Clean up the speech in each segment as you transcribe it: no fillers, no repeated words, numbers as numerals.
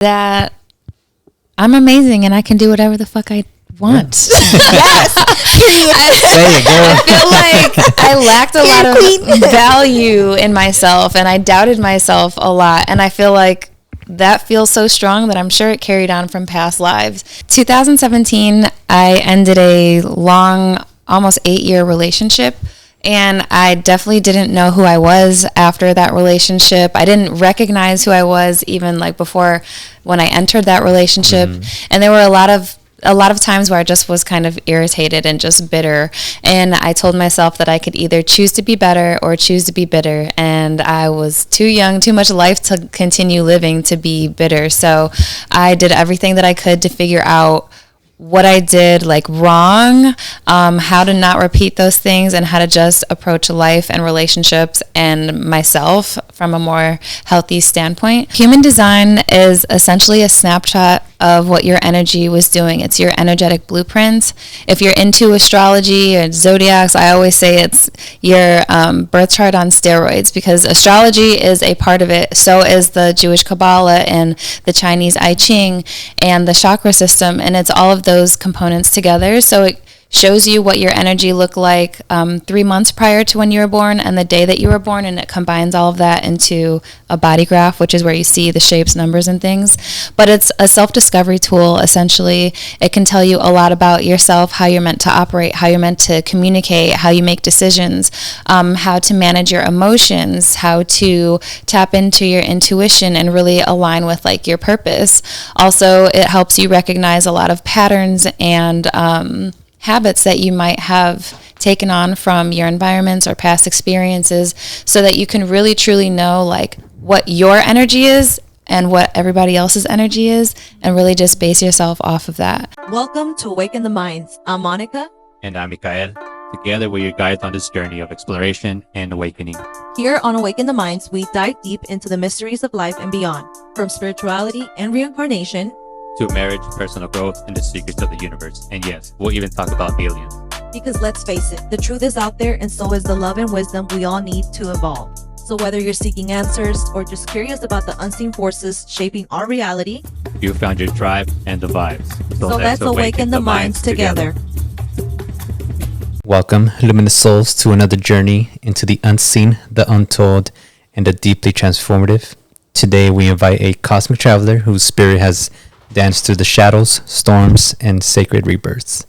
that I'm amazing and I can do whatever the fuck I want. Yes. I feel like I lacked a lot of value in myself and I doubted myself a lot. And I feel like that feels so strong that I'm sure it carried on from past lives. 2017, I ended a long, almost 8-year relationship. And I definitely didn't know who I was after that relationship. I didn't recognize who I was even like before when I entered that relationship. And there were a lot of times where I just was kind of irritated and just bitter. And I told myself that I could either choose to be better or choose to be bitter. And I was too young, too much life to continue living to be bitter. So I did everything that I could to figure out what I did like wrong, how to not repeat those things, and how to just approach life and relationships and myself from a more healthy standpoint. Human design is essentially a snapshot of what your energy was doing. It's your energetic blueprint. If you're into astrology or zodiacs, I always say it's your birth chart on steroids, because astrology is a part of it. So is the Jewish Kabbalah and the Chinese I Ching and the chakra system, and it's all of those components together. So it shows you what your energy looked like 3 months prior to when you were born and the day that you were born, and it combines all of that into a body graph, which is where you see the shapes, numbers, and things. But it's a self-discovery tool, essentially. It can tell you a lot about yourself, how you're meant to operate, how you're meant to communicate, how you make decisions, how to manage your emotions, how to tap into your intuition and really align with like your purpose. Also, it helps you recognize a lot of patterns and habits that you might have taken on from your environments or past experiences, so that you can really truly know like what your energy is and what everybody else's energy is, and really just base yourself off of that. Welcome to Awaken the Minds. I'm Monica. And I'm Mikael. Together we're your guides on this journey of exploration and awakening. Here on Awaken the Minds, we dive deep into the mysteries of life and beyond, from spirituality and reincarnation to marriage, personal growth, and the secrets of the universe. And yes, we'll even talk about aliens. Because let's face it, the truth is out there, and so is the love and wisdom we all need to evolve. So whether you're seeking answers or just curious about the unseen forces shaping our reality, you found your tribe and the vibes. So let's awaken the minds together. Welcome, luminous souls, to another journey into the unseen, the untold, and the deeply transformative. Today we invite a cosmic traveler whose spirit has danced through the shadows, storms, and sacred rebirths.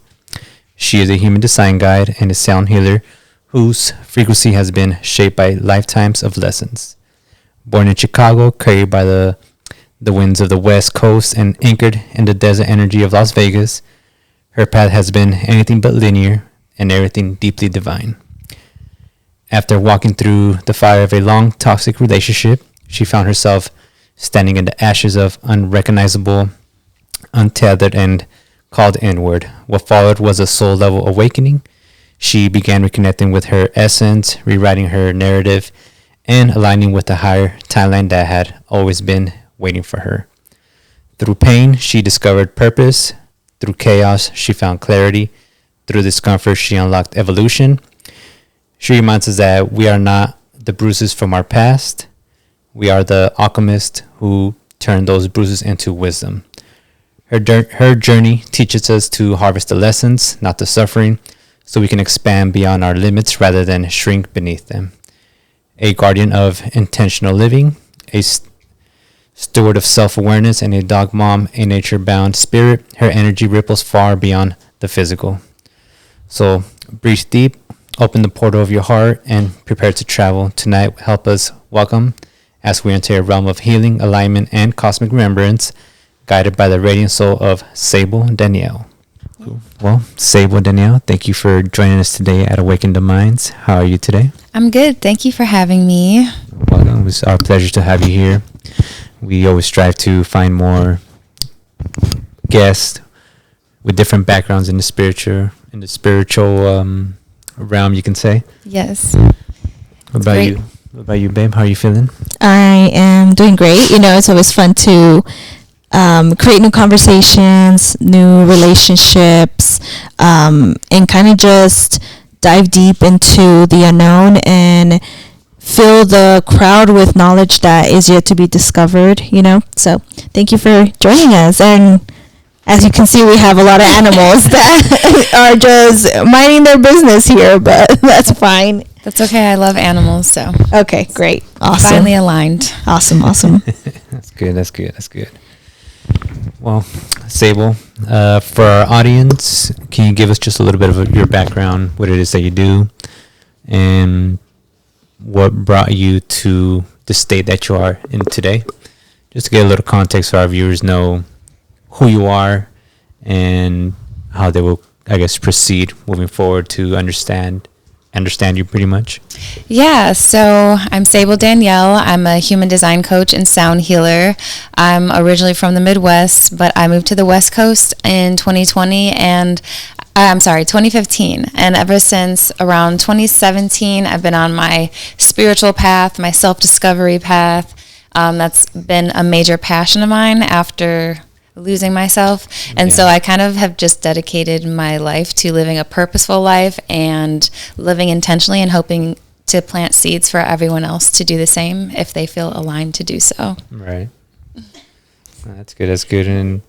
She is a human design guide and a sound healer whose frequency has been shaped by lifetimes of lessons. Born in Chicago, carried by the winds of the West Coast, and anchored in the desert energy of Las Vegas, her path has been anything but linear and everything deeply divine. After walking through the fire of a long, toxic relationship, she found herself standing in the ashes of unrecognizable, untethered, and called inward. What followed was a soul-level awakening. She began reconnecting with her essence, rewriting her narrative, and aligning with the higher timeline that had always been waiting for her. Through pain, she discovered purpose. Through chaos, she found clarity. Through discomfort, she unlocked evolution. She reminds us that we are not the bruises from our past. We are the alchemists who turn those bruises into wisdom. Her journey teaches us to harvest the lessons, not the suffering, so we can expand beyond our limits rather than shrink beneath them. A guardian of intentional living, a steward of self-awareness, and a dog mom, a nature-bound spirit, her energy ripples far beyond the physical. So breathe deep, open the portal of your heart, and prepare to travel. Tonight, help us welcome as we enter a realm of healing, alignment, and cosmic remembrance, guided by the radiant soul of Sable Danielle. Well, Sable Danielle, thank you for joining us today at Awaken the Minds. How are you today? I'm good. Thank you for having me. Welcome. It was our pleasure to have you here. We always strive to find more guests with different backgrounds in the spiritual realm, you can say. Yes. What about you? What about you, babe? How are you feeling? I am doing great. You know, it's always fun to create new conversations, new relationships, and kind of just dive deep into the unknown and fill the crowd with knowledge that is yet to be discovered, So thank you for joining us. And as you can see, we have a lot of animals that are just minding their business here, but that's fine. That's okay. I love animals, so. Okay, great. Awesome. Finally aligned. Awesome. That's good. Well, Sable, for our audience, can you give us just a little bit of your background, what it is that you do, and what brought you to the state that you are in today? Just to get a little context so our viewers know who you are and how they will, I guess, proceed moving forward to understand you pretty much. Yeah, so I'm Sable Danielle. I'm a human design coach and sound healer. I'm originally from the Midwest, but I moved to the West Coast in 2015. And ever since around 2017, I've been on my spiritual path, my self-discovery path. That's been a major passion of mine after losing myself. And so I kind of have just dedicated my life to living a purposeful life and living intentionally and hoping to plant seeds for everyone else to do the same if they feel aligned to do so. Right. That's good. And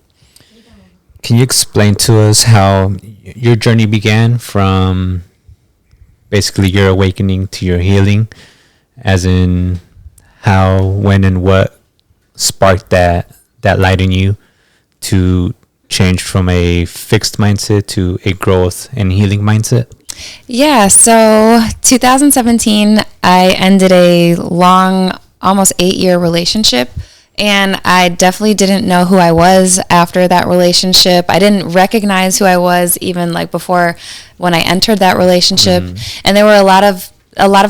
can you explain to us how your journey began from basically your awakening to your healing, as in how, when, and what sparked that light in you to change from a fixed mindset to a growth and healing mindset? Yeah, so 2017, I ended a long, almost 8-year relationship. And I definitely didn't know who I was after that relationship. I didn't recognize who I was even like before when I entered that relationship. And there were a lot of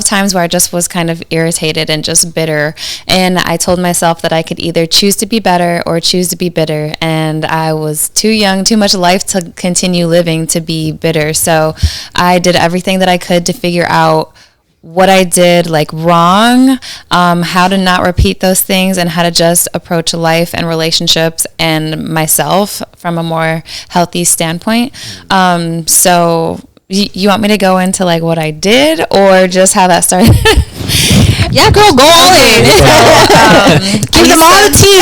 times where I just was kind of irritated and just bitter. And I told myself that I could either choose to be better or choose to be bitter. And I was too young, too much life to continue living to be bitter. So I did everything that I could to figure out what I did like wrong, how to not repeat those things, and how to just approach life and relationships and myself from a more healthy standpoint. So you want me to go into like what I did or just how that started? Yeah, girl, go all in. Give them all the tea.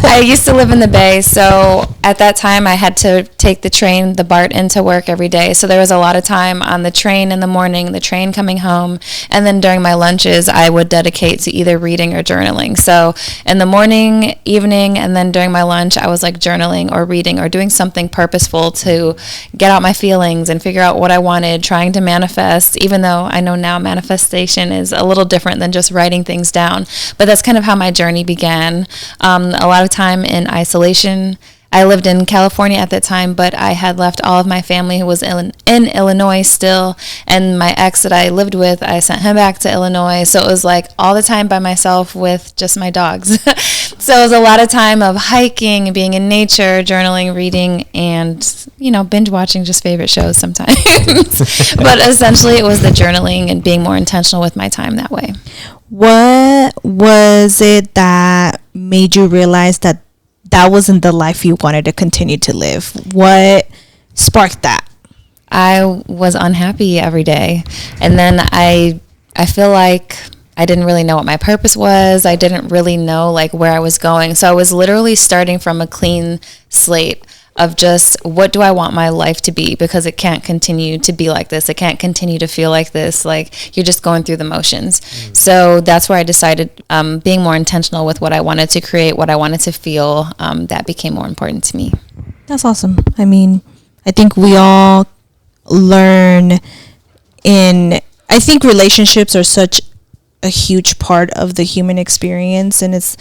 I used to live in the Bay, so at that time I had to take the BART into work every day. So there was a lot of time on the train in the morning, the train coming home, and then during my lunches I would dedicate to either reading or journaling. So in the morning, evening, and then during my lunch I was like journaling or reading or doing something purposeful to get out my feelings and figure out what I wanted, trying to manifest, even though I know now manifestation is a little different than just writing things down. But that's kind of how my journey began. A lot of time in isolation. I lived in California at that time, but I had left all of my family who was in Illinois still. And my ex that I lived with, I sent him back to Illinois. So it was like all the time by myself with just my dogs. So it was a lot of time of hiking, being in nature, journaling, reading, and, binge watching just favorite shows sometimes. But essentially it was the journaling and being more intentional with my time that way. What was it that made you realize that wasn't the life you wanted to continue to live? What sparked that? I was unhappy every day. And then I feel like I didn't really know what my purpose was. I didn't really know like where I was going. So I was literally starting from a clean slate of just what do I want my life to be, because it can't continue to be like this. It can't continue to feel like this. Like you're just going through the motions. So that's where I decided being more intentional with what I wanted to create, what I wanted to feel, that became more important to me. That's awesome. I mean, I think we all learn I think relationships are such a huge part of the human experience, and it's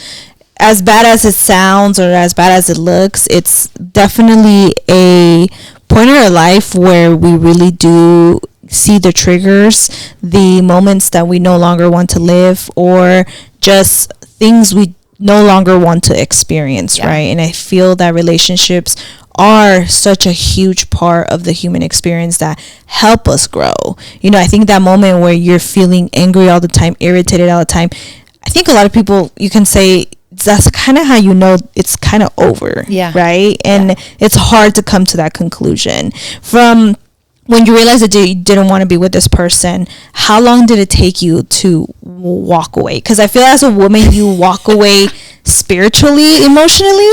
as bad as it sounds or as bad as it looks, it's definitely a point in our life where we really do see the triggers, the moments that we no longer want to live, or just things we no longer want to experience, right? And I feel that relationships are such a huge part of the human experience that help us grow. I think that moment where you're feeling angry all the time, irritated all the time, I think a lot of people, you can say, that's kind of how it's kind of over, right? And it's hard to come to that conclusion. From when you realized that you didn't want to be with this person, how long did it take you to walk away? Because I feel as a woman, you walk away spiritually, emotionally,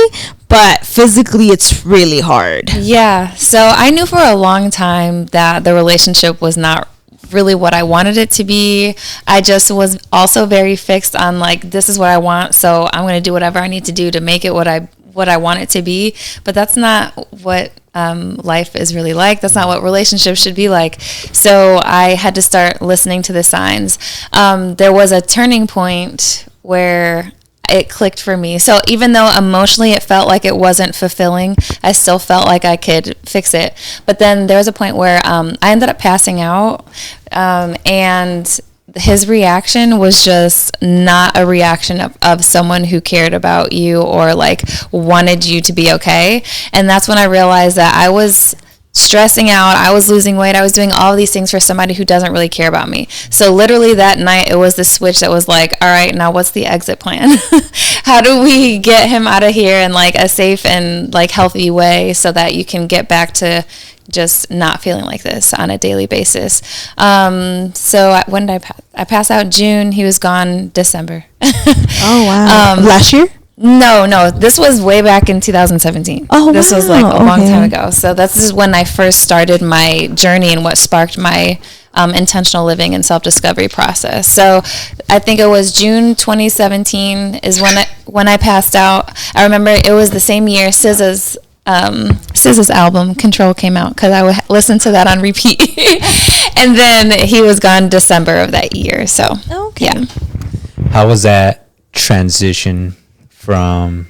but physically it's really hard. Yeah. So I knew for a long time that the relationship was not really what I wanted it to be. I just was also very fixed on like, this is what I want, so I'm going to do whatever I need to do to make it what I want it to be. But that's not what life is really like. That's not what relationships should be like. So I had to start listening to the signs. There was a turning point where it clicked for me. So even though emotionally it felt like it wasn't fulfilling, I still felt like I could fix it. But then there was a point where I ended up passing out, and his reaction was just not a reaction of someone who cared about you or like wanted you to be okay. And that's when I realized that I was stressing out, I was losing weight, I was doing all of these things for somebody who doesn't really care about me. So literally that night, it was the switch that was like, all right, now what's the exit plan? How do we get him out of here in like a safe and like healthy way so that you can get back to just not feeling like this on a daily basis? So when did I pass out June, he was gone December. Oh, wow. Last year? No, this was way back in 2017. Oh, this was like a long okay. time ago. So this is when I first started my journey and what sparked my intentional living and self-discovery process. So I think it was June 2017 is when I passed out. I remember it was the same year SZA's album Control came out, because I would listen to that on repeat. And then he was gone December of that year. So okay. Yeah. How was that transition from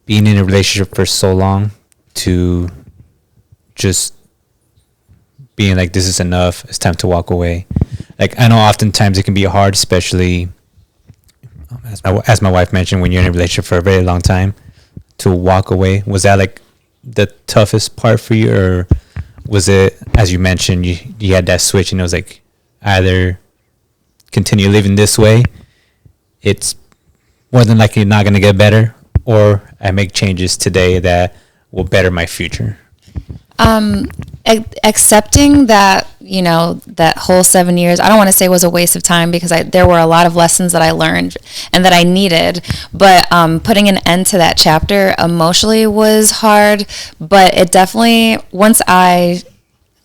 being in a relationship for so long to just being like, this is enough, it's time to walk away? Like, I know oftentimes it can be hard, especially as my wife mentioned, when you're in a relationship for a very long time, to walk away. Was that like the toughest part for you, or was it, as you mentioned, you had that switch and it was like, either continue living this way, it's more than likely not going to get better, or I make changes today that will better my future? Accepting that, that whole 7 years, I don't want to say was a waste of time, because there were a lot of lessons that I learned and that I needed, but putting an end to that chapter emotionally was hard. But it definitely, once I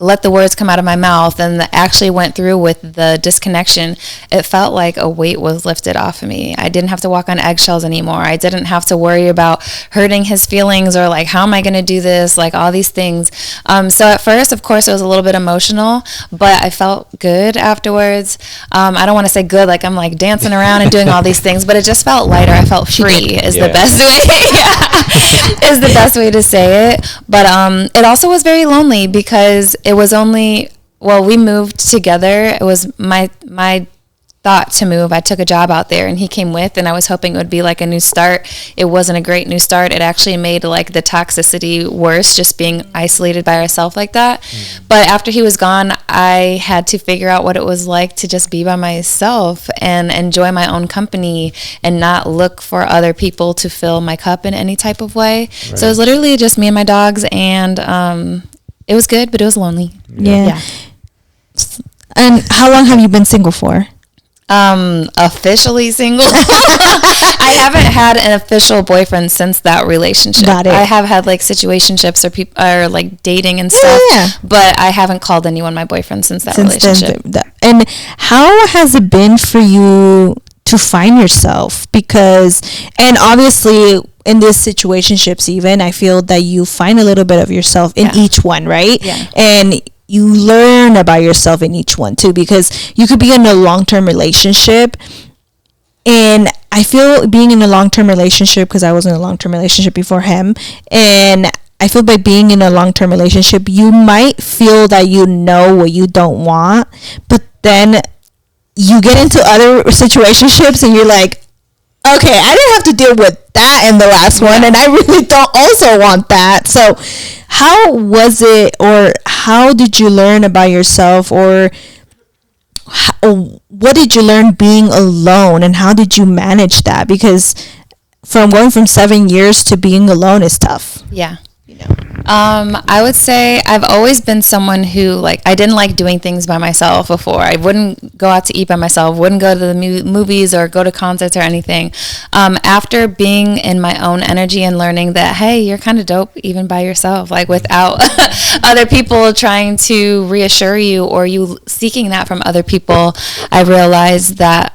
let the words come out of my mouth and actually went through with the disconnection, it felt like a weight was lifted off of me. I didn't have to walk on eggshells anymore. I didn't have to worry about hurting his feelings or like, how am I going to do this? Like all these things. So at first, of course, it was a little bit emotional, but I felt good afterwards. I don't want to say good, like I'm like dancing around and doing all these things, but it just felt lighter. I felt free is the best way, is the best way to say it. But it also was very lonely, because it was only, we moved together. It was my thought to move. I took a job out there and he came with, and I was hoping it would be like a new start. It wasn't a great new start. It actually made like the toxicity worse, just being isolated by ourselves like that. But after he was gone, I had to figure out what it was like to just be by myself and enjoy my own company and not look for other people to fill my cup in any type of way. Right. So it was literally just me and my dogs, and it was good, but it was lonely. Yeah. And how long have you been single for? Officially single. I haven't had an official boyfriend since that relationship. Got it. I have had like situationships or people or like dating and stuff, but I haven't called anyone my boyfriend since that relationship. And how has it been for you to find yourself? Because, and obviously in these situationships, even I feel that you find a little bit of yourself in each one, right? Yeah. And you learn about yourself in each one too, because you could be in a long-term relationship, and I feel being in a long-term relationship, because I was in a long-term relationship before him, and I feel by being in a long-term relationship, you might feel that you know what you don't want, but then you get into other situationships and you're like, okay, I didn't have to deal with that in the last one, and I really don't also want that. So how was it, or how did you learn about yourself, or what did you learn being alone, and how did you manage that? Because from going from 7 years to being alone is tough. Yeah. I would say I've always been someone who, like, I didn't like doing things by myself before. I wouldn't go out to eat by myself, wouldn't go to the movies or go to concerts or anything. After being in my own energy and learning that, hey, you're kind of dope even by yourself, like without other people trying to reassure you or you seeking that from other people, I realized that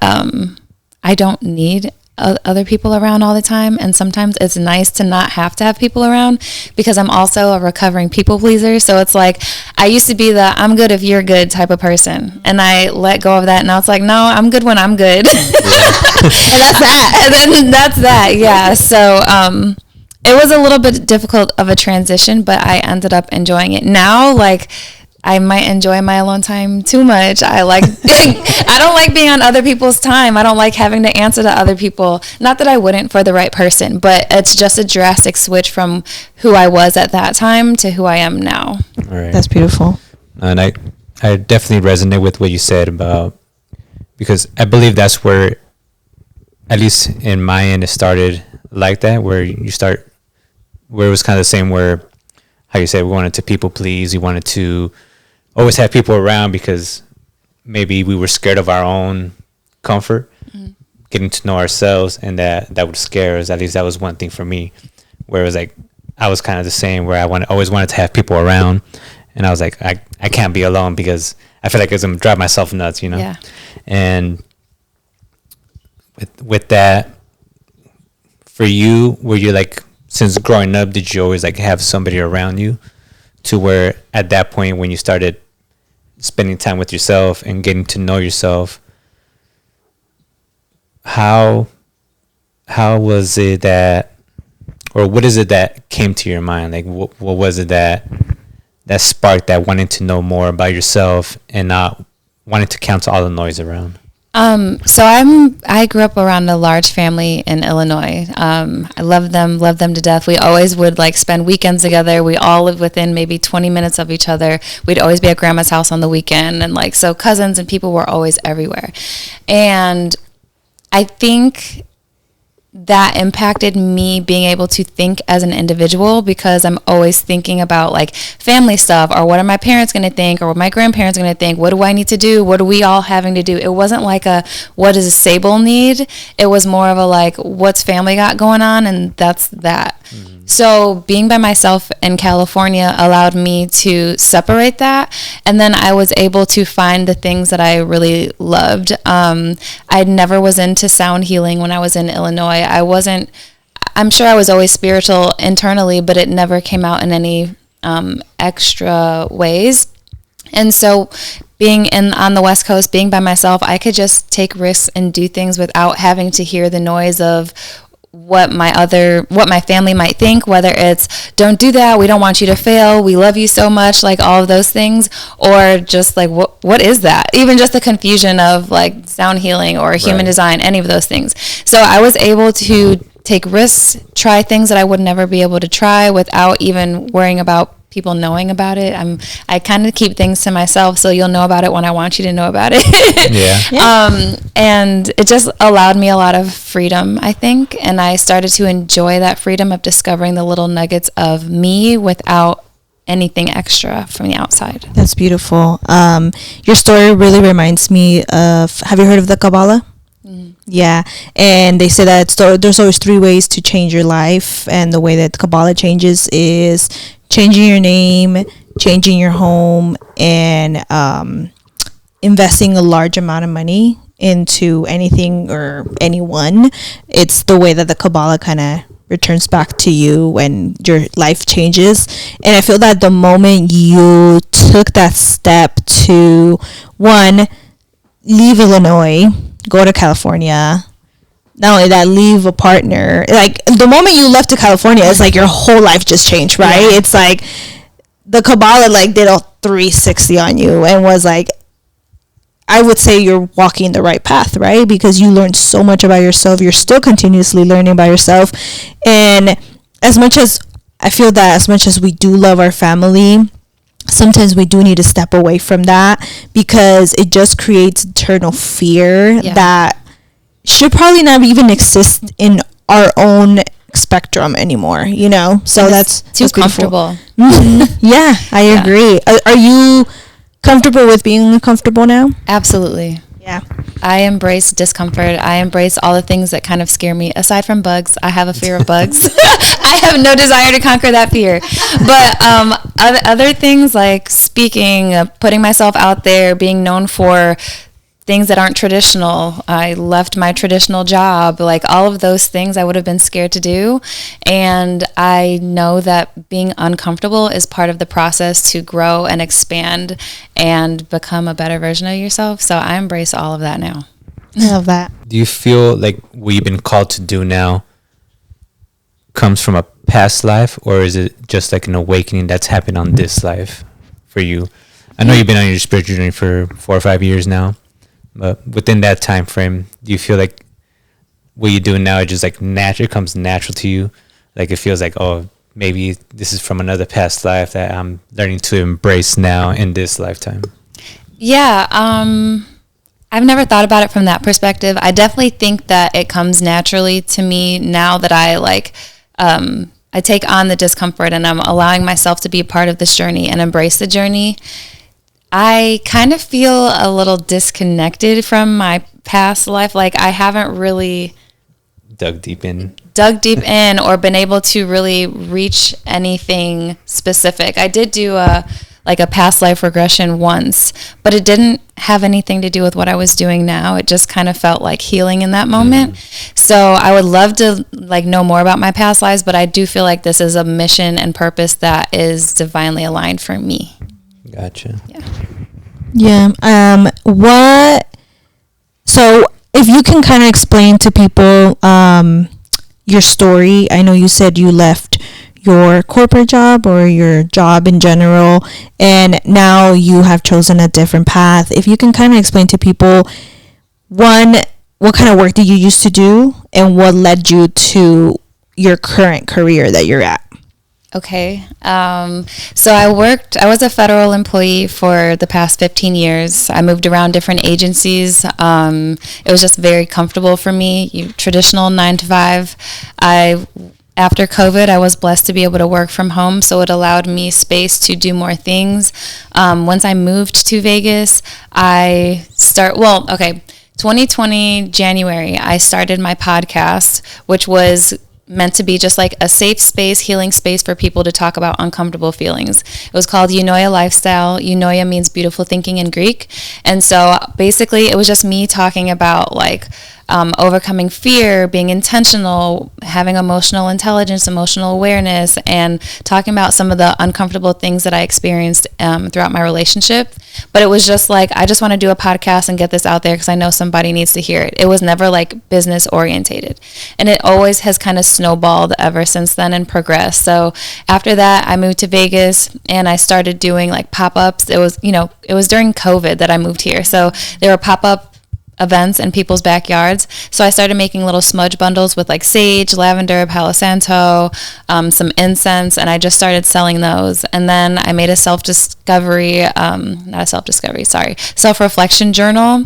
I don't need other people around all the time, and sometimes it's nice to not have to have people around, because I'm also a recovering people pleaser. So it's like I used to be the I'm good if you're good type of person, and I let go of that. Now it's like, no, I'm good when I'm good. And that's that. And then that's that. Yeah. So it was a little bit difficult of a transition, but I ended up enjoying it. Now, like, I might enjoy my alone time too much. I don't like being on other people's time. I don't like having to answer to other people. Not that I wouldn't for the right person, but it's just a drastic switch from who I was at that time to who I am now. All right. That's beautiful. And I definitely resonate with what you said about, because I believe that's where, at least in my end, it started like that, where it was kind of the same, where, how you said, we wanted to people please, we wanted to always have people around because maybe we were scared of our own comfort, getting to know ourselves, and that would scare us. At least that was one thing for me, where it was like I was kind of the same, where I always wanted to have people around, and I was like, I can't be alone because I feel like it's gonna drive myself nuts, you know. Yeah. And with that, for you, were you like, since growing up, did you always like have somebody around you, to where at that point when you started spending time with yourself and getting to know yourself, how was it that, or what is it that came to your mind? Like what was it that sparked that wanting to know more about yourself and not wanting to cancel all the noise around? So I grew up around a large family in Illinois. I loved them to death. We always would like spend weekends together. We all lived within maybe 20 minutes of each other. We'd always be at grandma's house on the weekend, and like, so cousins and people were always everywhere. And I think that impacted me being able to think as an individual, because I'm always thinking about like family stuff, or what are my parents going to think, or what my grandparents are going to think, what do I need to do, what are we all having to do. It wasn't like a what does a Sable need, it was more of a like what's family got going on, and that's that. So being by myself in California allowed me to separate that, and then I was able to find the things that I really loved. I never was into sound healing when I was in Illinois. I'm sure I was always spiritual internally, but it never came out in any extra ways. And so being on the West Coast, being by myself, I could just take risks and do things without having to hear the noise of what my family might think, whether it's don't do that, we don't want you to fail, we love you so much, like all of those things, or just like what is that, even just the confusion of like sound healing or human design, any of those things. So I was able to take risks, try things that I would never be able to try without even worrying about people knowing about it. I kind of keep things to myself, so you'll know about it when I want you to know about it. And it just allowed me a lot of freedom, I think, and I started to enjoy that freedom of discovering the little nuggets of me without anything extra from the outside. That's beautiful. Your story really reminds me of, have you heard of the Kabbalah? Yeah, and they say that there's always 3 ways to change your life, and the way that Kabbalah changes is changing your name, changing your home, and investing a large amount of money into anything or anyone. It's the way that the Kabbalah kind of returns back to you when your life changes. And I feel that the moment you took that step to, one, leave Illinois, go to California, not only that, leave a partner, like the moment you left to California, it's like your whole life just changed, right? Yeah. It's like the Kabbalah like did a 360 on you and was like, I would say you're walking the right path, right? Because you learned so much about yourself. You're still continuously learning about yourself. And as much as I feel that as much as we do love our family, sometimes we do need to step away from that, because it just creates eternal fear that should probably not even exist in our own spectrum anymore, you know? So And that's too that's beautiful. comfortable. Yeah, I agree. Are you comfortable with being uncomfortable now? Absolutely. Yeah. I embrace discomfort. I embrace all the things that kind of scare me. Aside from bugs, I have a fear of bugs. I have no desire to conquer that fear. But other things like speaking, putting myself out there, being known for things that aren't traditional. I left my traditional job. Like all of those things I would have been scared to do. And I know that being uncomfortable is part of the process to grow and expand and become a better version of yourself. So I embrace all of that now. I love that. Do you feel like what you've been called to do now comes from a past life, or is it just like an awakening that's happened on this life for you? I know you've been on your spiritual journey for 4 or 5 years now, but within that time frame, do you feel like what you're doing now is just like natural, it comes natural to you? Like it feels like, oh, maybe this is from another past life that I'm learning to embrace now in this lifetime. Yeah, I've never thought about it from that perspective. I definitely think that it comes naturally to me now that I take on the discomfort and I'm allowing myself to be a part of this journey and embrace the journey. I kind of feel a little disconnected from my past life. Like I haven't really Dug deep in or been able to really reach anything specific. I did do a past life regression once, but it didn't have anything to do with what I was doing now. It just kind of felt like healing in that moment. So I would love to know more about my past lives, but I do feel like this is a mission and purpose that is divinely aligned for me. Gotcha. Yeah. So if you can kind of explain to people your story. I know you said you left your corporate job or your job in general, and now you have chosen a different path. If you can kind of explain to people, one, what kind of work did you used to do, and what led you to your current career that you're at? Okay. So I was a federal employee for the past 15 years. I moved around different agencies. It was just very comfortable for me, traditional 9 to 5. After COVID, I was blessed to be able to work from home, so it allowed me space to do more things. Once I moved to Vegas, 2020 January, I started my podcast, which was meant to be just like a safe space, healing space for people to talk about uncomfortable feelings. It was called Eunoia Lifestyle. Eunoia means beautiful thinking in Greek. And so basically it was just me talking about overcoming fear, being intentional, having emotional intelligence, emotional awareness, and talking about some of the uncomfortable things that I experienced throughout my relationship. But it was just I just want to do a podcast and get this out there because I know somebody needs to hear it. It was never business orientated. And it always has kind of snowballed ever since then and progressed. So after that, I moved to Vegas and I started doing pop-ups. It was during COVID that I moved here. So there were pop-up events in people's backyards. So I started making little smudge bundles with sage, lavender, Palo Santo, some incense, and I just started selling those. And then I made a self-reflection journal.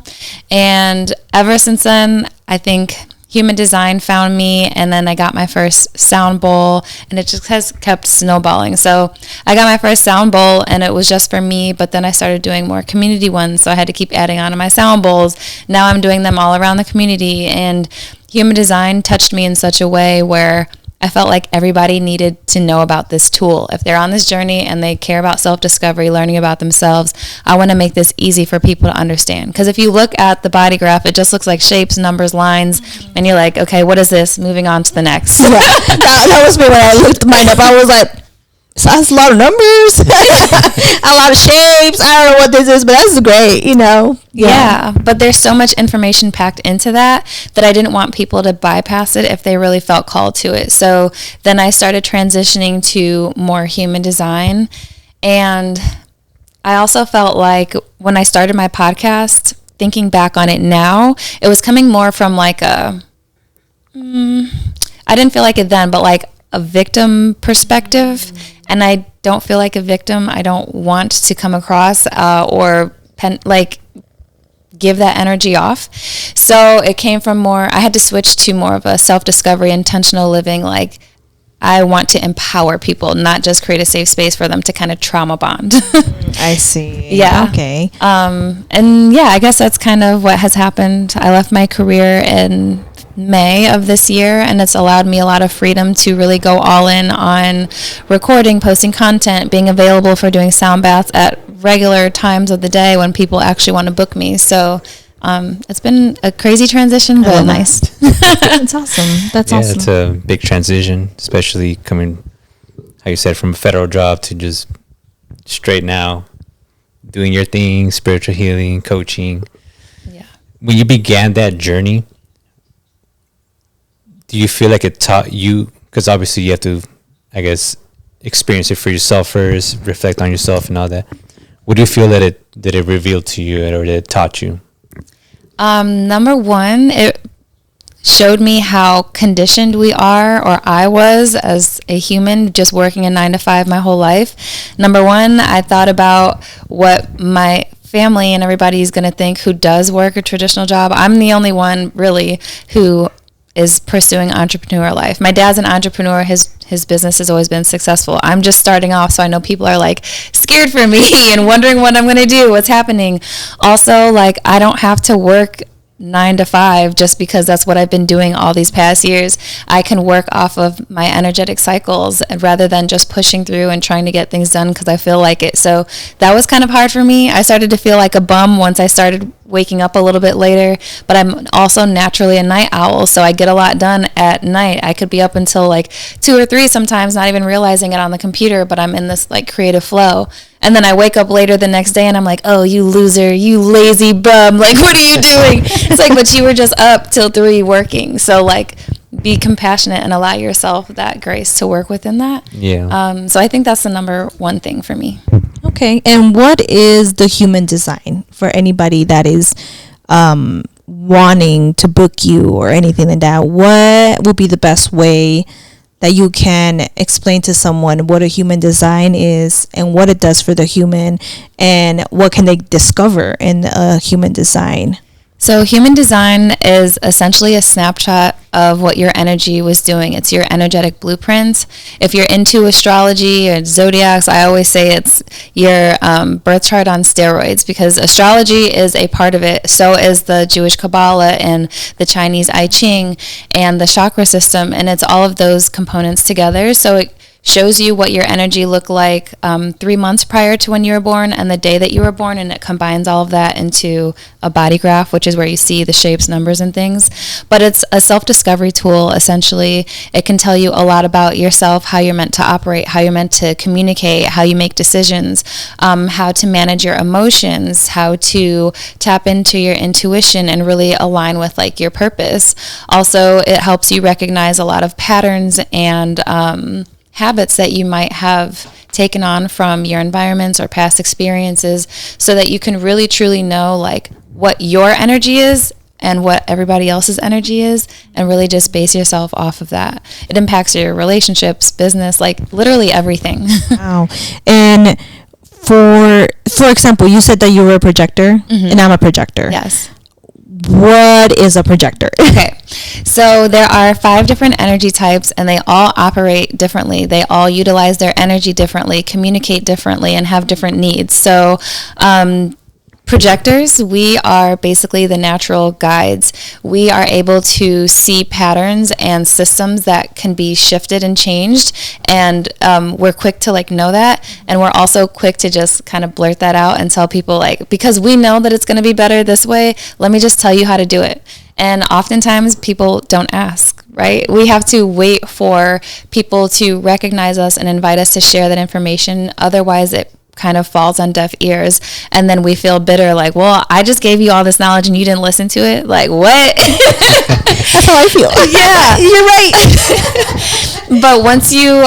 And ever since then, I think human design found me, and then I got my first sound bowl, and it just has kept snowballing. So I got my first sound bowl, and it was just for me, but then I started doing more community ones, so I had to keep adding on to my sound bowls. Now I'm doing them all around the community, and human design touched me in such a way where I felt like everybody needed to know about this tool. If they're on this journey and they care about self-discovery, learning about themselves, I want to make this easy for people to understand. Because if you look at the body graph, it just looks like shapes, numbers, lines, and you're like, okay, what is this? Moving on to the next. Yeah. that was me when I looked mine up. I was like, so that's a lot of numbers, a lot of shapes. I don't know what this is, but that's great, Yeah, but there's so much information packed into that I didn't want people to bypass it if they really felt called to it. So then I started transitioning to more human design. And I also felt like when I started my podcast, thinking back on it now, it was coming more from I didn't feel like it then, but a victim perspective. And I don't feel like a victim. I don't want to come across give that energy off. So it came from I had to switch to more of a self-discovery, intentional living, I want to empower people, not just create a safe space for them to kind of trauma bond. I see. Yeah. Okay. And yeah, I guess that's kind of what has happened. I left my career in May of this year, and it's allowed me a lot of freedom to really go all in on recording, posting content, being available for doing sound baths at regular times of the day when people actually want to book me. So it's been a crazy transition, but nice. That's awesome. That's awesome. It's a big transition, especially coming, how you said, from a federal job to just straight now doing your thing, spiritual healing, coaching. Yeah. When you began that journey, do you feel like it taught you, because obviously you have to, I guess, experience it for yourself first, reflect on yourself and all that. What do you feel that it revealed to you or that it taught you? Number one, it showed me how conditioned we are, or I was as a human, just working a 9-to-5 my whole life. Number one, I thought about what my family and everybody is going to think who does work a traditional job. I'm the only one really who is pursuing entrepreneur life. My dad's an entrepreneur. His business has always been successful. I'm just starting off, so I know people are like scared for me and wondering what I'm going to do, what's happening. Also, like, I don't have to work 9-to-5 just because that's what I've been doing all these past years. I can work off of my energetic cycles rather than just pushing through and trying to get things done because I feel like it. So that was kind of hard for me. I started to feel like a bum once I started waking up a little bit later, but I'm also naturally a night owl, so I get a lot done at night. I could be up until like 2 or 3 sometimes, not even realizing it on the computer, but I'm in this like creative flow. And then I wake up later the next day and I'm like, oh, you loser, you lazy bum, like, what are you doing? It's like, but you were just up till 3 working. So like, be compassionate and allow yourself that grace to work within that. Yeah. So I think that's the number one thing for me. Okay. And what is the human design for anybody that is wanting to book you or anything like that? What would be the best way that you can explain to someone what a human design is and what it does for the human, and what can they discover in a human design? So human design is essentially a snapshot of what your energy was doing. It's your energetic blueprint. If you're into astrology or zodiacs, I always say it's your birth chart on steroids, because astrology is a part of it. So is the Jewish Kabbalah and the Chinese I Ching and the chakra system. And it's all of those components together. So it shows you what your energy looked like 3 months prior to when you were born and the day that you were born, and it combines all of that into a body graph, which is where you see the shapes, numbers, and things. But it's a self-discovery tool, essentially. It can tell you a lot about yourself, how you're meant to operate, how you're meant to communicate, how you make decisions, how to manage your emotions, how to tap into your intuition and really align with like your purpose. Also, it helps you recognize a lot of patterns and habits that you might have taken on from your environments or past experiences, so that you can really truly know like what your energy is and what everybody else's energy is, and really just base yourself off of that. It impacts your relationships, business, like literally everything. Wow. And for example, you said that you were a projector, and I'm a projector. Yes. What is a projector? Okay, so there are 5 different energy types, and they all operate differently. They all utilize their energy differently, communicate differently, and have different needs. So projectors, we are basically the natural guides. We are able to see patterns and systems that can be shifted and changed, and we're quick to like know that, and we're also quick to just kind of blurt that out and tell people like, because we know that it's going to be better this way, let me just tell you how to do it. And oftentimes people don't ask, right? We have to wait for people to recognize us and invite us to share that information. Otherwise it kind of falls on deaf ears, and then we feel bitter like, well, I just gave you all this knowledge and you didn't listen to it. Like, what? That's how I feel. Yeah, you're right. But once you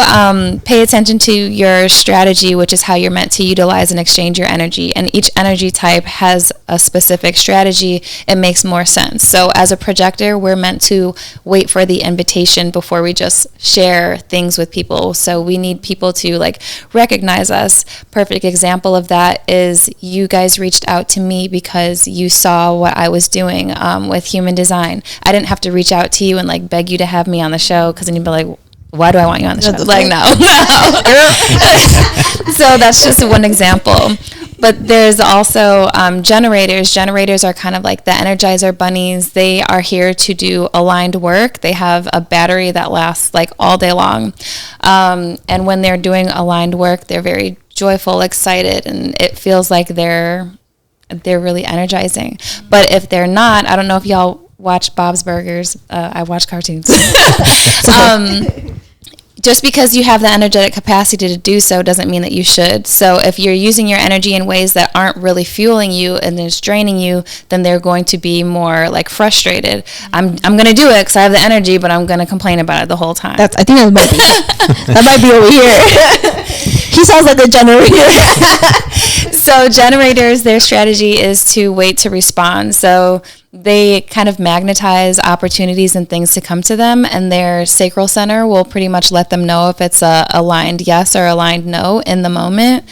pay attention to your strategy, which is how you're meant to utilize and exchange your energy, and each energy type has a specific strategy, it makes more sense. So as a projector, we're meant to wait for the invitation before we just share things with people. So we need people to like recognize us. Perfect example of that is you guys reached out to me because you saw what I was doing with human design. I didn't have to reach out to you and like beg you to have me on the show, because then you'd be like, why do I want you on the show? Like, no. So that's just one example. But there's also generators. Generators are kind of like the Energizer bunnies. They are here to do aligned work. They have a battery that lasts like all day long. And when they're doing aligned work, they're very joyful, excited, and it feels like they're really energizing. But if they're not, I don't know if y'all watch Bob's Burgers. I watch cartoons. Just because you have the energetic capacity to do so doesn't mean that you should. So if you're using your energy in ways that aren't really fueling you and it's draining you, then they're going to be more like frustrated. I'm going to do it because I have the energy, but I'm going to complain about it the whole time. I think that might be that might be over here. He sounds like a generator. So generators, their strategy is to wait to respond. So they kind of magnetize opportunities and things to come to them, and their sacral center will pretty much let them know if it's a aligned yes or aligned no in the moment.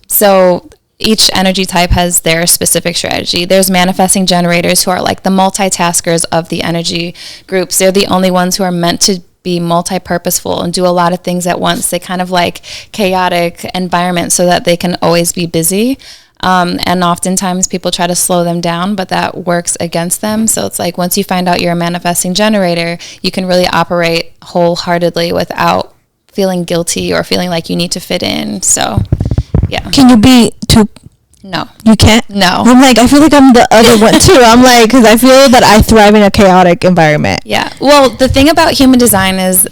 So each energy type has their specific strategy. There's manifesting generators who are like the multitaskers of the energy groups. They're the only ones who are meant to be multi-purposeful and do a lot of things at once. They kind of like chaotic environments so that they can always be busy. And oftentimes people try to slow them down, but that works against them. So it's like once you find out you're a manifesting generator, you can really operate wholeheartedly without feeling guilty or feeling like you need to fit in. So, yeah. Can you be too? No. You can't? No. I'm like, I feel like I'm the other one too. I'm like, because I feel that I thrive in a chaotic environment. Yeah. Well, the thing about human design is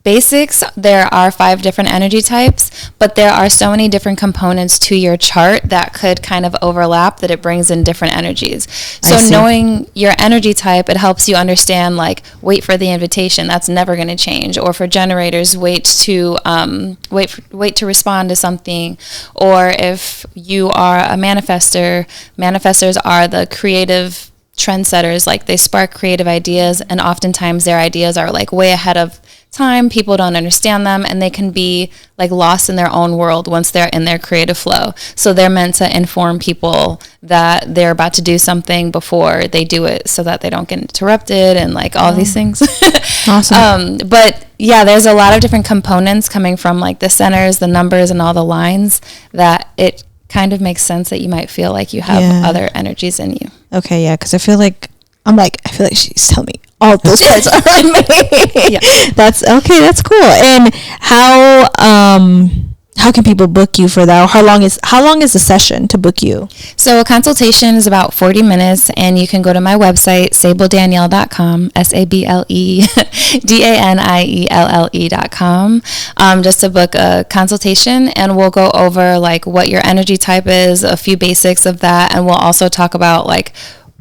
basics, there are 5 different energy types, but there are so many different components to your chart that could kind of overlap that it brings in different energies. So knowing your energy type, it helps you understand like wait for the invitation, that's never going to change. Or for generators, wait to respond to something. Or if you are a manifester, manifestors are the creative trendsetters. Like they spark creative ideas, and oftentimes their ideas are like way ahead of time. People don't understand them, and they can be like lost in their own world once they're in their creative flow. So they're meant to inform people that they're about to do something before they do it, so that they don't get interrupted and like all these things. Awesome. But yeah, there's a lot of different components coming from like the centers, the numbers, and all the lines that it kind of makes sense that you might feel like you have other energies in you. Okay, yeah, because I feel like she's telling me all those parts are me. Yeah. That's okay. That's cool. And how can people book you for that? Or how long is the session to book you? So a consultation is about 40 minutes, and you can go to my website, sabledanielle.com, SableDanielle.com, just to book a consultation, and we'll go over like what your energy type is, a few basics of that, and we'll also talk about like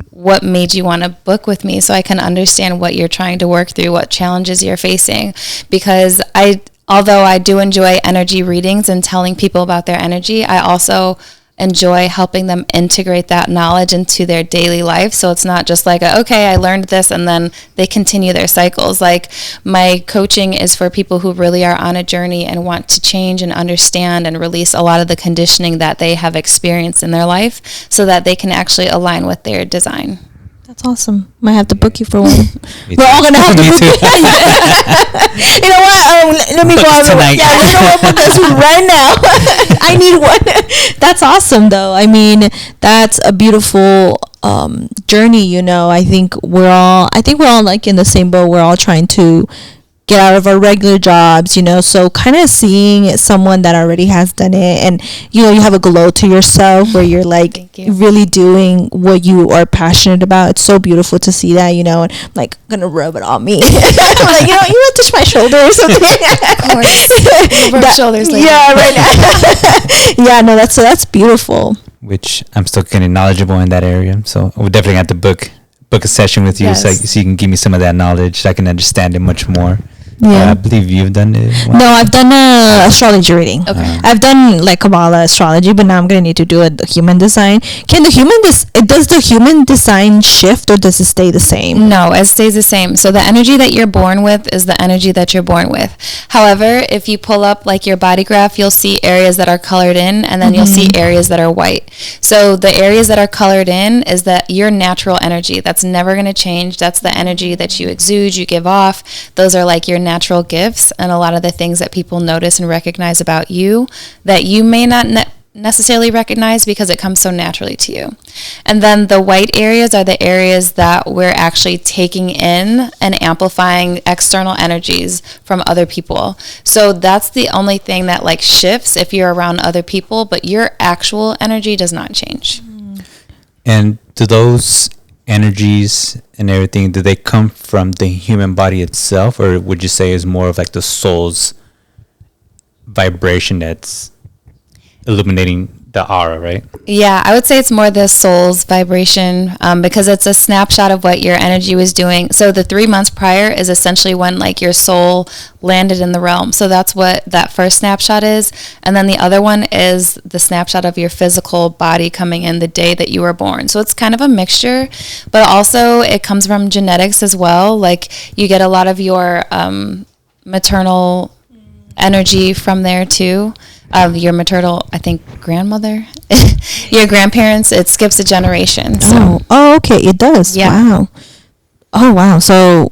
what made you want to book with me, so I can understand what you're trying to work through, what challenges you're facing. Because although I do enjoy energy readings and telling people about their energy, I also enjoy helping them integrate that knowledge into their daily life. So it's not just like, okay, I learned this and then they continue their cycles. Like my coaching is for people who really are on a journey and want to change and understand and release a lot of the conditioning that they have experienced in their life, so that they can actually align with their design. That's awesome. Might have to book you for one. We're all gonna have to book you. You know what? Let me go out tonight. Yeah, let me go book us right now. I need one. That's awesome, though. I mean, that's a beautiful journey. You know, I think we're all like in the same boat. We're all trying to get out of our regular jobs, you know, so kind of seeing someone that already has done it, and you know, you have a glow to yourself where you're like really doing what you are passionate about. It's so beautiful to see that, you know, and I'm like gonna rub it on me. I'm like, you know, you want to touch my shoulder or something? Of course. Rub shoulders later. Yeah, right now. Yeah, no, that's beautiful. Which I'm still getting knowledgeable in that area, so I would definitely have to book a session with you, so you can give me some of that knowledge, so I can understand it much more. Yeah, I believe you've done it. No, I've done a astrology reading. Okay, I've done like Kabbalah astrology, but now I'm gonna need to do the human design. Does the human design shift, or does it stay the same? No, it stays the same. So the energy that you're born with is the energy that you're born with. However, if you pull up like your body graph, you'll see areas that are colored in, and then you'll see areas that are white. So the areas that are colored in is that your natural energy. That's never gonna change. That's the energy that you exude, you give off. Those are like your natural gifts and a lot of the things that people notice and recognize about you that you may not necessarily recognize because it comes so naturally to you. And then the white areas are the areas that we're actually taking in and amplifying external energies from other people. So that's the only thing that like shifts if you're around other people, but your actual energy does not change. And do those energies and everything, do they come from the human body itself, or would you say is more of like the soul's vibration that's illuminating the aura, right? Yeah, I would say it's more the soul's vibration, because it's a snapshot of what your energy was doing. So the 3 months prior is essentially when like your soul landed in the realm. So that's what that first snapshot is. And then the other one is the snapshot of your physical body coming in the day that you were born. So it's kind of a mixture, but also it comes from genetics as well. Like you get a lot of your maternal energy from there too. Your maternal, I think, grandmother, your grandparents, it skips a generation. So. Oh, okay, it does. Yeah. Wow. Oh, wow. So,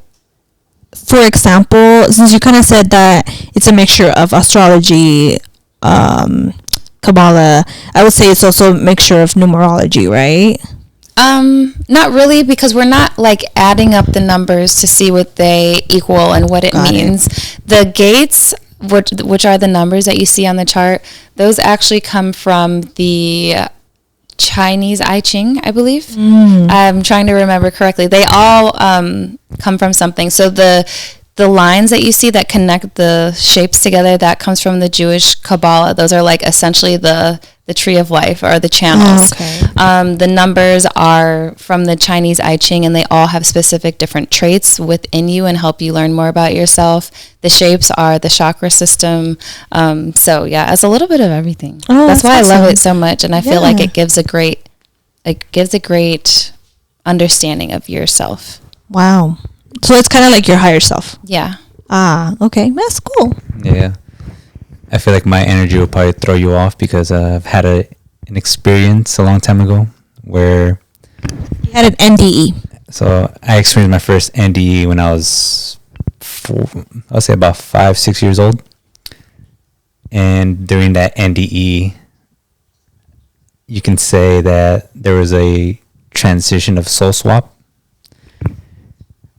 for example, since you kind of said that it's a mixture of astrology, Kabbalah, I would say it's also a mixture of numerology, right? Not really, because we're not like adding up the numbers to see what they equal and what it means. The gates, which are the numbers that you see on the chart, those actually come from the Chinese I Ching, I believe. I'm trying to remember correctly. They all come from something. So the lines that you see that connect the shapes together, that comes from the Jewish Kabbalah. Those are like essentially the tree of life, or the channels. The numbers are from the Chinese I Ching, and they all have specific different traits within you and help you learn more about yourself. The shapes are the chakra system. So yeah, it's a little bit of everything. That's why awesome. I love it so much, and I feel like it gives a great understanding of yourself. Wow. So it's kind of like your higher self. Yeah. Okay. That's cool. Yeah. I feel like my energy will probably throw you off because I've had an experience a long time ago where... You had an NDE. So I experienced my first NDE when I was, I'll say about 5-6 years old. And during that NDE, you can say that there was a transition of soul swap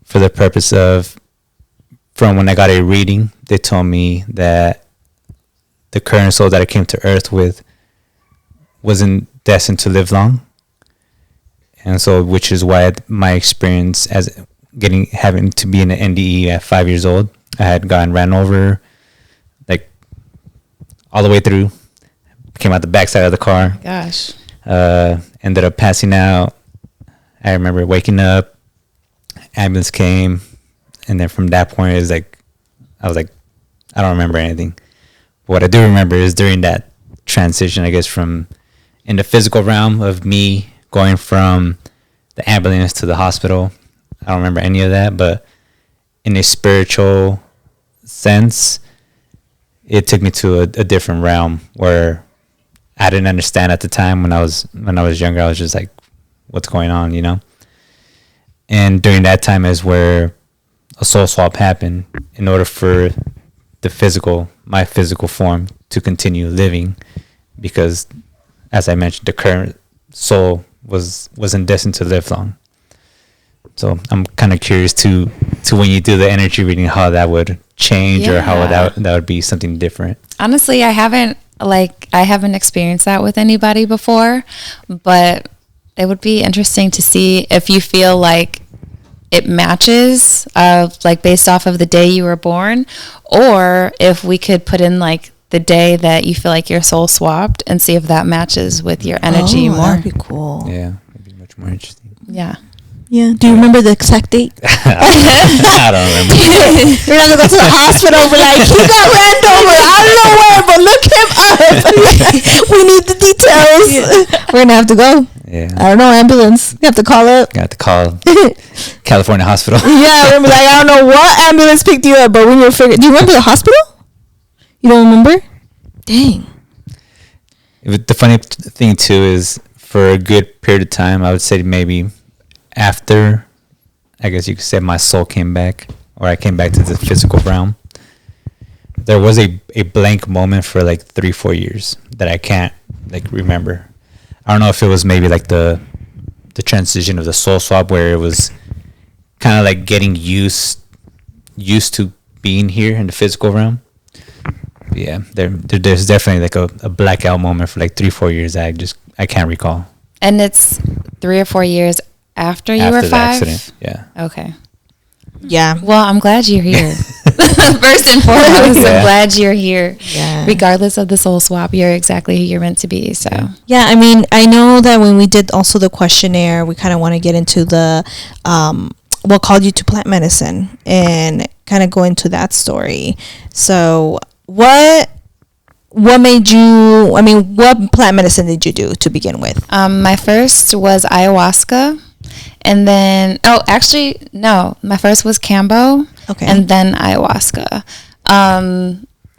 for the purpose of, from when I got a reading, they told me that the current soul that I came to Earth with wasn't destined to live long. And so, which is why my experience as having to be in an NDE at 5 years old, I had gotten ran over, like all the way through, came out the backside of the car. Gosh. Ended up passing out. I remember waking up, ambulance came, and then from that point, I was like, I don't remember anything. But what I do remember is during that transition, I guess, from in the physical realm of me going from the ambulance to the hospital, I don't remember any of that, but in a spiritual sense, it took me to a different realm where I didn't understand at the time. When I was younger, I was just like, what's going on, you know? And during that time is where a soul swap happened in order for my physical form to continue living, because as I mentioned, the current soul wasn't destined to live long. So I'm kind of curious to when you do the energy reading, how that would change, or how that would be something different. Honestly, I haven't experienced that with anybody before, but it would be interesting to see if you feel like it matches, like based off of the day you were born, or if we could put in like the day that you feel like your soul swapped and see if that matches with your energy more. That'd be cool. Yeah, it'd be much more interesting. Yeah. Yeah. Do you remember the exact date? I don't remember. You're gonna go to the hospital, be like, he got ran over. I don't know where, but look him up. We need the details. We're gonna have to go. Yeah. I don't know, ambulance. You have to call up. Got to call California hospital. Yeah, remember, like, I don't know what ambulance picked you up, but when you were figuring, do you remember the hospital? You don't remember? Dang. The funny thing too is, for a good period of time, I would say maybe after, I guess you could say, my soul came back, or I came back to the physical realm, there was a blank moment for like 3-4 years that I can't like remember. I don't know if it was maybe like the transition of the soul swap, where it was kind of like getting used to being here in the physical realm. But yeah, there's definitely like a blackout moment for like 3-4 years that I can't recall. And it's 3 or 4 years after you were 5? Accident, yeah. Okay. Yeah. Well, I'm glad you're here. First and foremost, Yeah. I'm glad you're here. Yeah. Regardless of the soul swap, you're exactly who you're meant to be. So Yeah, I mean, I know that when we did also the questionnaire, we kind of want to get into the what called you to plant medicine and kind of go into that story. So what made you, I mean, what plant medicine did you do to begin with? my first was ayahuasca. And then, my first was Kambo. Okay. And then ayahuasca.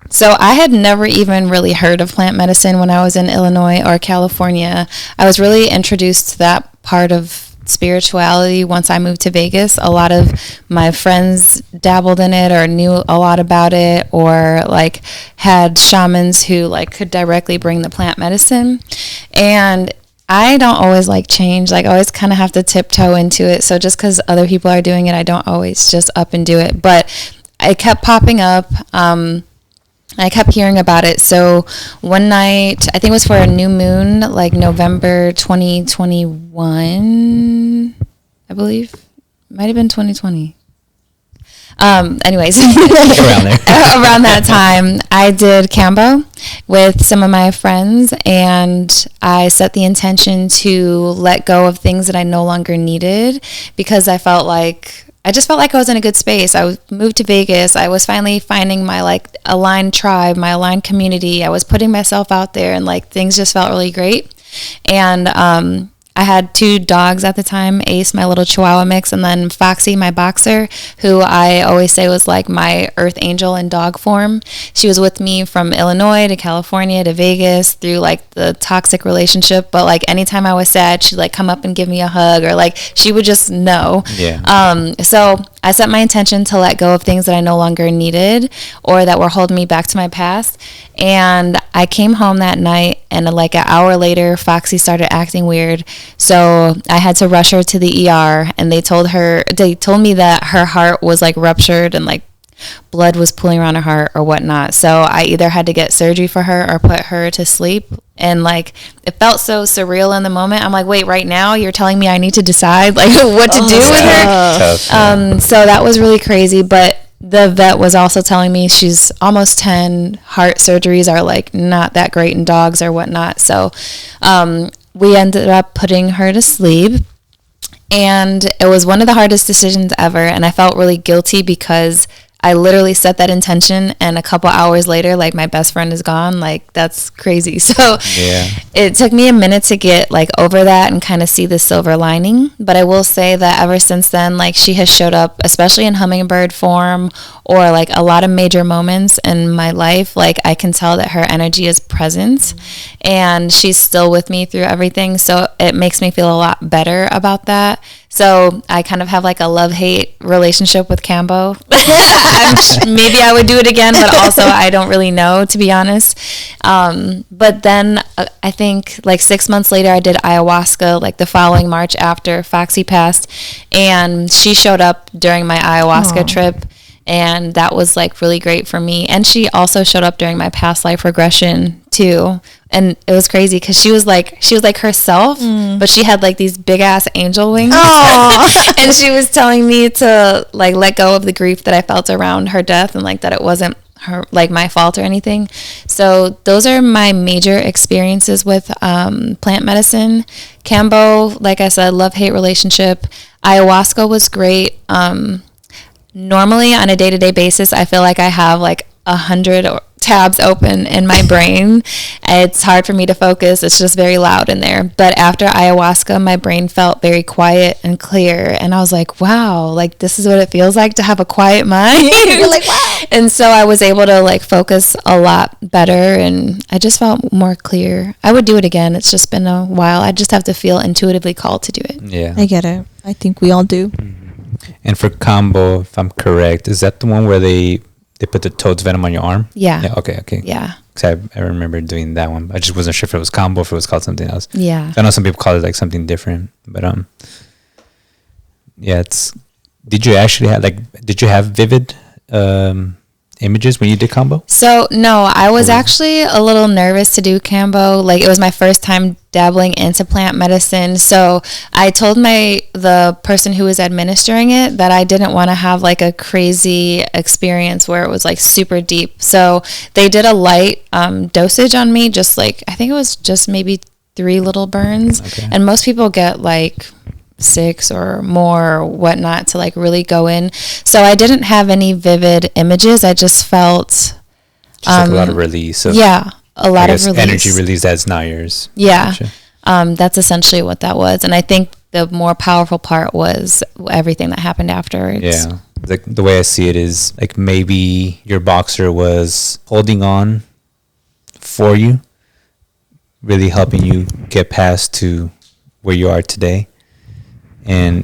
So I had never even really heard of plant medicine when I was in Illinois or California. I was really introduced to that part of spirituality once I moved to Vegas. A lot of my friends dabbled in it or knew a lot about it, or like had shamans who like could directly bring the plant medicine. And I don't always like change. Like I always kind of have to tiptoe into it. So just because other people are doing it, I don't always just up and do it. But it kept popping up. I kept hearing about it. So one night, I think it was for a new moon, like November 2021, I believe. Might have been 2020. Anyways, Around there. around that time, I did Kambo with some of my friends, and I set the intention to let go of things that I no longer needed, because I just felt like I was in a good space. I moved to Vegas. I was finally finding my like aligned tribe, my aligned community. I was putting myself out there, and like things just felt really great. And I had 2 dogs at the time, Ace, my little Chihuahua mix, and then Foxy, my boxer, who I always say was like my earth angel in dog form. She was with me from Illinois to California to Vegas through like the toxic relationship. But like anytime I was sad, she'd like come up and give me a hug, or like she would just know. Yeah. So I set my intention to let go of things that I no longer needed or that were holding me back to my past. And I came home that night, and like an hour later, Foxy started acting weird. So I had to rush her to the ER, and they told me that her heart was like ruptured and like blood was pooling around her heart or whatnot. So I either had to get surgery for her or put her to sleep. And like it felt so surreal in the moment. I'm like, wait, right now you're telling me I need to decide like what to do with her? Tough, yeah. So that was really crazy. But the vet was also telling me she's almost 10. Heart surgeries are like not that great in dogs or whatnot. So we ended up putting her to sleep. And it was one of the hardest decisions ever. And I felt really guilty because I literally set that intention, and a couple hours later, like my best friend is gone. Like that's crazy. So Yeah. it took me a minute to get like over that and kind of see the silver lining. But I will say that ever since then, like she has showed up, especially in hummingbird form or like a lot of major moments in my life. Like I can tell that her energy is present, and she's still with me through everything. So it makes me feel a lot better about that. So I kind of have like a love-hate relationship with Kambo. Maybe I would do it again, but also I don't really know, to be honest. But then I think like 6 months later, I did ayahuasca like the following March after Foxy passed, and she showed up during my ayahuasca trip. And that was like really great for me. And she also showed up during my past life regression too. And it was crazy because she was like herself, but she had like these big ass angel wings. And she was telling me to like let go of the grief that I felt around her death, and like that it wasn't her like my fault or anything. So those are my major experiences with plant medicine. Kambo, like I said, love-hate relationship. Ayahuasca was great. Normally on a day-to-day basis, I feel like I have like 100 tabs open in my brain. It's hard for me to focus. It's just very loud in there. But after ayahuasca, my brain felt very quiet and clear. And I was like, wow, like this is what it feels like to have a quiet mind. You're like, wow. And so I was able to like focus a lot better, and I just felt more clear. I would do it again. It's just been a while. I just have to feel intuitively called to do it. Yeah. I get it. I think we all do. And for Kambo, if I'm correct, is that the one where they put the toad's venom on your arm? Yeah. Okay. Yeah. Because I remember doing that one. I just wasn't sure if it was Kambo, if it was called something else. Yeah. I know some people call it like something different, but yeah, did you actually have vivid images when you did Kambo? So no, I was actually a little nervous to do Kambo. Like, it was my first time dabbling into plant medicine. So I told the person who was administering it that I didn't want to have like a crazy experience where it was like super deep. So they did a light dosage on me, just like, I think it was just maybe 3 little burns. Okay. And most people get like 6 or more or whatnot to like really go in. So I didn't have any vivid images. I just felt Just like a lot of release. a lot of release. Energy release that's not yours. Yeah. Gotcha. That's essentially what that was. And I think the more powerful part was everything that happened afterwards. Yeah. Like the way I see it is like maybe your boxer was holding on for you, really helping you get past to where you are today. And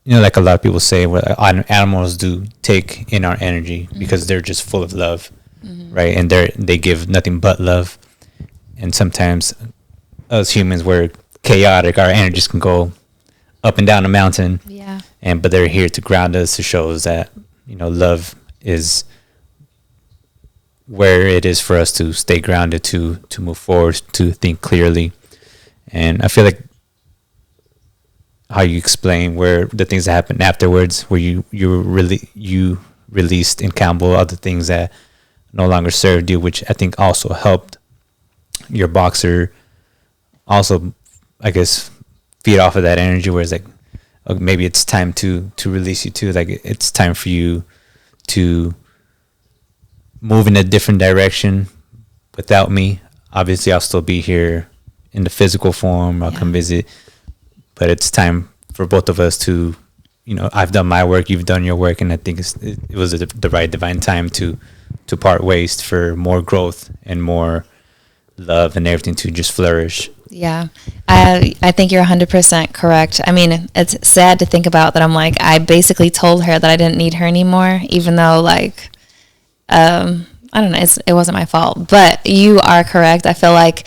like a lot of people say, what animals do take in our energy because they're just full of love, right? And they give nothing but love. And sometimes us humans, we're chaotic. Our energies can go up and down a mountain. Yeah. But they're here to ground us, to show us that love is where it is for us to stay grounded, to move forward, to think clearly. And I feel like how you explain where the things that happened afterwards, where you released in Kambo other things that no longer served you, which I think also helped your boxer also, I guess, feed off of that energy, where it's like, okay, maybe it's time to release you too. Like, it's time for you to move in a different direction without me. Obviously, I'll still be here in the physical form. I'll come visit. But it's time for both of us to, I've done my work, you've done your work, and I think it was the right divine time to part ways for more growth and more love and everything to just flourish. Yeah, I think you're 100% correct. I mean, it's sad to think about that. I'm like, I basically told her that I didn't need her anymore, even though like, I don't know, it wasn't my fault. But you are correct. I feel like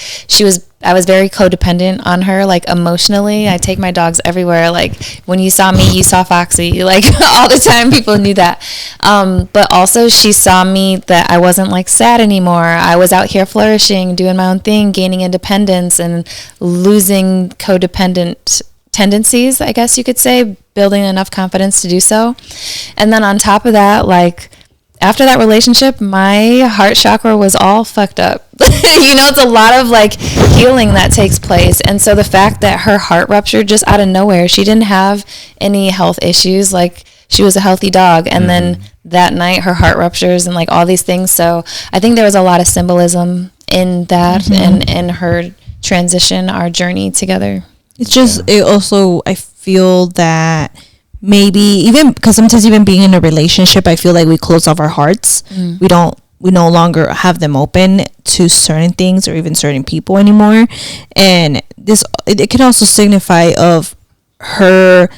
I was very codependent on her, like emotionally. I take my dogs everywhere. Like, when you saw me, you saw Foxy. Like, all the time, people knew that. But also, she saw me that I wasn't like sad anymore. I was out here flourishing, doing my own thing, gaining independence, and losing codependent tendencies, I guess you could say, building enough confidence to do so. And then on top of that, like, after that relationship, my heart chakra was all fucked up. It's a lot of like healing that takes place. And so the fact that her heart ruptured just out of nowhere, she didn't have any health issues. Like, she was a healthy dog. And then that night her heart ruptures and like all these things. So I think there was a lot of symbolism in that and in her transition, our journey together. It's just, it also, I feel that maybe even because sometimes even being in a relationship, I feel like we close off our hearts. We no longer have them open to certain things or even certain people anymore. And it can also signify of her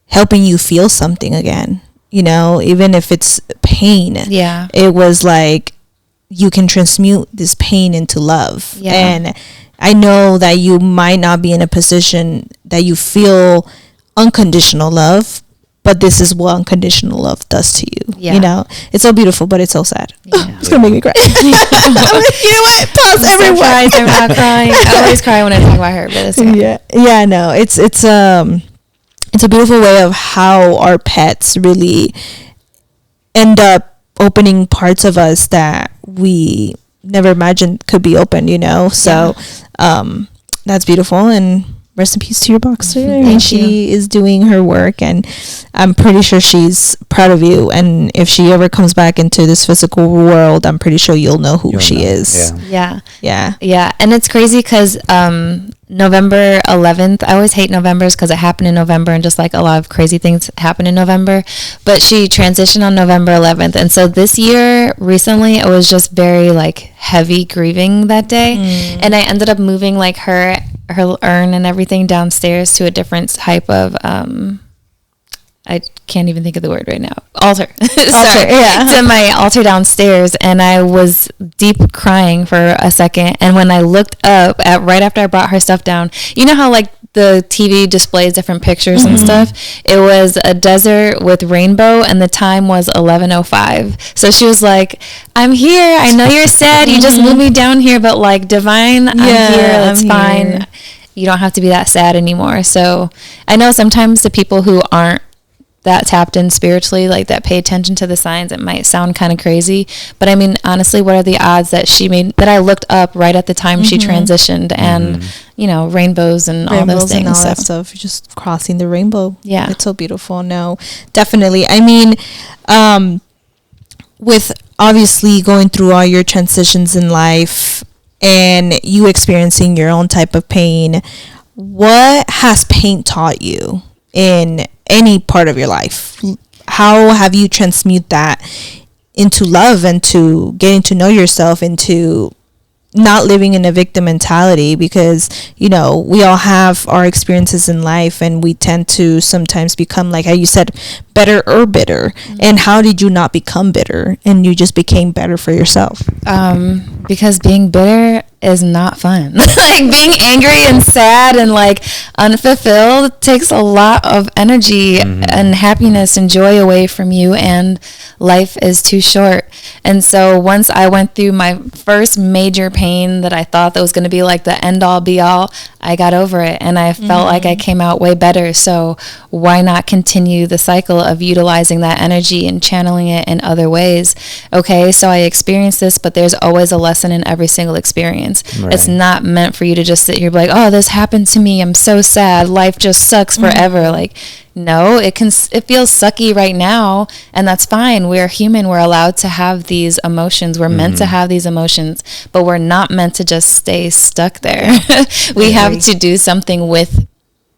helping you feel something again, even if it's pain. Yeah. It was like, you can transmute this pain into love. Yeah. And I know that you might not be in a position that you feel unconditional love, but this is what unconditional love does to you. Yeah. It's so beautiful, but it's so sad. Yeah. It's gonna make me cry. You know what? Pause everyone. I'm not crying. I always cry when I talk about her, but it's okay. Yeah. No, it's a beautiful way of how our pets really end up opening parts of us that we never imagined could be open. So that's beautiful. And rest in peace to your boxer. And she is doing her work, and I'm pretty sure she's proud of you. And if she ever comes back into this physical world, I'm pretty sure you'll know who she is. Yeah. Yeah. And it's crazy because November 11th, I always hate Novembers because it happened in November, and just like a lot of crazy things happen in November, but she transitioned on November 11th. And so this year, recently, it was just very like heavy grieving that day. And I ended up moving like her urn and everything downstairs to a different type of I can't even think of the word right now. Altar. Altar, yeah. To my altar downstairs, and I was deep crying for a second. And when I looked up at right after I brought her stuff down, you know how like the TV displays different pictures and stuff? It was a desert with rainbow, and the time was 11:05. So she was like, "I'm here. I know you're sad. You just moved me down here, but like divine, I'm here. It's fine. Here. You don't have to be that sad anymore." So I know sometimes the people who aren't that tapped in spiritually, like that pay attention to the signs, it might sound kind of crazy, but I mean, honestly, what are the odds that I looked up right at the time she transitioned, and you know, rainbows and all those things, and all that stuff, just crossing the rainbow. Yeah, it's so beautiful. No, definitely. I mean, with obviously going through all your transitions in life and you experiencing your own type of pain, what has pain taught you in any part of your life? How have you transmute that into love and to getting to know yourself, into not living in a victim mentality? Because, you know, we all have our experiences in life and we tend to sometimes become, like how you said, better or bitter. And how did you not become bitter and you just became better for yourself? Because being bitter is not fun. Like being angry and sad and like unfulfilled takes a lot of energy and happiness and joy away from you, and life is too short. And so once I went through my first major pain that I thought that was going to be like the end all be all, I got over it and I felt like I came out way better. So why not continue the cycle of utilizing that energy and channeling it in other ways? Okay, so I experienced this, but there's always a lesson in every single experience. Right. It's not meant for you to just sit here and be like, oh, this happened to me, I'm so sad, life just sucks forever. Like, no, it feels sucky right now, and that's fine. We're human. We're allowed to have these emotions. We're meant to have these emotions, but we're not meant to just stay stuck there. We have to do something with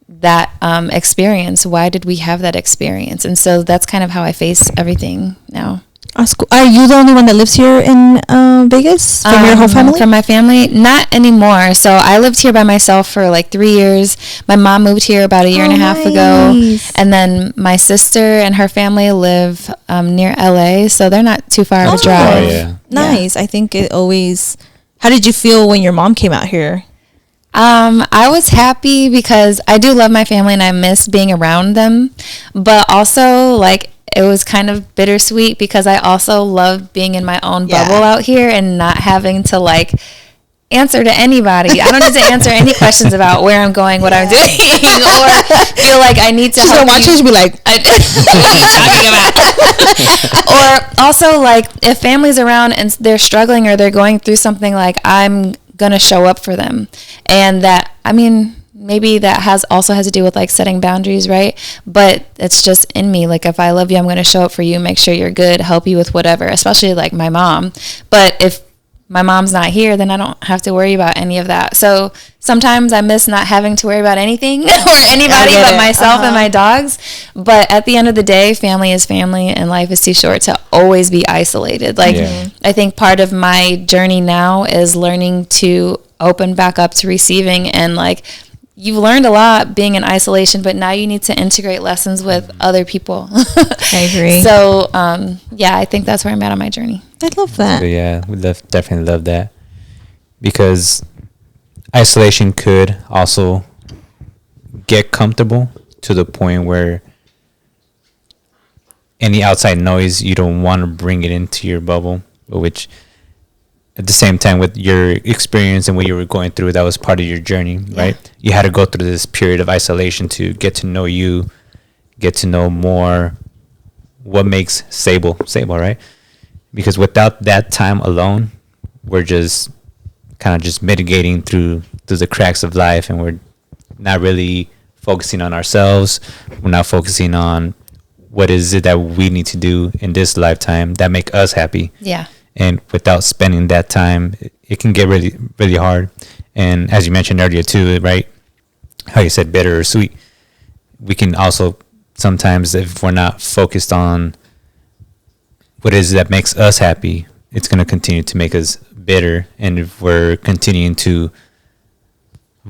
that experience. Why did we have that experience? And so that's kind of how I face everything now. Are you the only one that lives here in Vegas from your whole family? From my family? Not anymore. So I lived here by myself for like 3 years. My mom moved here about a year and a half ago. And then my sister and her family live near LA. So they're not too far of a drive. Oh, yeah. Nice. I think it always... How did you feel when your mom came out here? I was happy because I do love my family and I miss being around them. But also, like, it was kind of bittersweet because I also love being in my own bubble out here and not having to like answer to anybody. I don't need to answer any questions about where I'm going, what I'm doing, or feel like I need to help watch you be like, what are you talking about? Or also, like, if family's around and they're struggling or they're going through something, like, I'm gonna show up for them. And that, I mean, maybe that has to do with like setting boundaries, right? But it's just in me. Like, if I love you, I'm going to show up for you, make sure you're good, help you with whatever, especially like my mom. But if my mom's not here, then I don't have to worry about any of that. So sometimes I miss not having to worry about anything or anybody but myself and my dogs. But at the end of the day, family is family and life is too short to always be isolated. Like, I think part of my journey now is learning to open back up to receiving, and like, you've learned a lot being in isolation, but now you need to integrate lessons with other people. I agree. So, yeah, I think that's where I'm at on my journey. I love that. So, yeah, we definitely love that, because isolation could also get comfortable to the point where any outside noise, you don't want to bring it into your bubble, which at the same time, with your experience and what you were going through, that was part of your journey, right? You had to go through this period of isolation to get to know you, get to know more what makes Sable, right? Because without that time alone, we're just kind of just mitigating through the cracks of life, and we're not really focusing on ourselves. We're not focusing on what is it that we need to do in this lifetime that make us happy. Yeah. And without spending that time, it can get really, really hard. And as you mentioned earlier too, right? How you said bitter or sweet. We can also sometimes, if we're not focused on what it is that makes us happy, it's going to continue to make us bitter. And if we're continuing to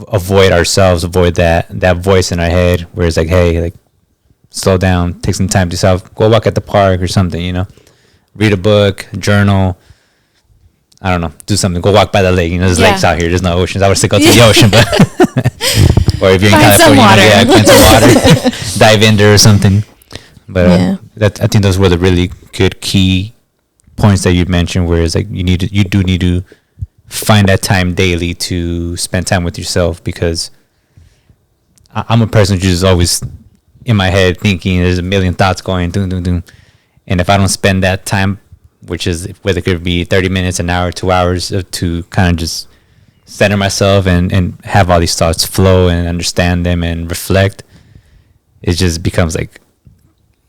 avoid ourselves, avoid that voice in our head where it's like, hey, like, slow down, take some time to yourself, go walk at the park or something, you know, read a book, journal, I don't know, do something, go walk by the lake, you know, there's lakes out here, there's no oceans. I would say go to the ocean, but or if you're in California, find some water, dive in there or something. But I think those were the really good key points that you mentioned, where it's like you do need to find that time daily to spend time with yourself, because I'm a person who's just always in my head thinking, there's a million thoughts going, doom, doom, doom. And if I don't spend that time, which is whether it could be 30 minutes, an hour, 2 hours, to kind of just center myself and have all these thoughts flow and understand them and reflect, it just becomes like,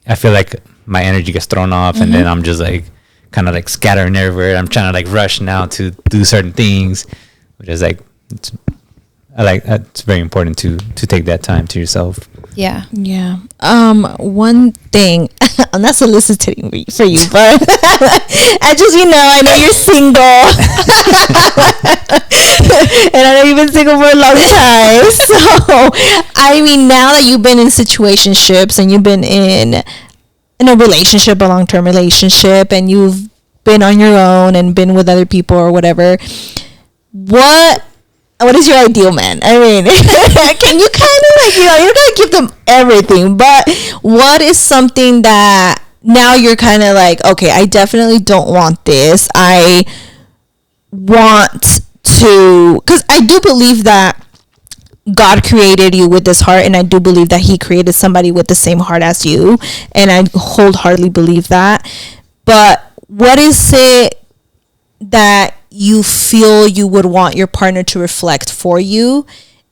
I feel like my energy gets thrown off, and then I'm just like kind of like scattering everywhere. I'm trying to like rush now to do certain things, which is like, it's very important to take that time to yourself. Yeah. One thing, I'm not soliciting for you, but I know you're single. And I know you've been single for a long time. So, I mean, now that you've been in situationships and you've been in a relationship, a long-term relationship, and you've been on your own and been with other people or whatever, what is your ideal man? I mean, can you kind of like, you don't gotta give them everything, but what is something that now you're kind of like, okay, I definitely don't want this. I want to, because I do believe that God created you with this heart, and I do believe that he created somebody with the same heart as you, and I wholeheartedly believe that. But what is it that you feel you would want your partner to reflect for you?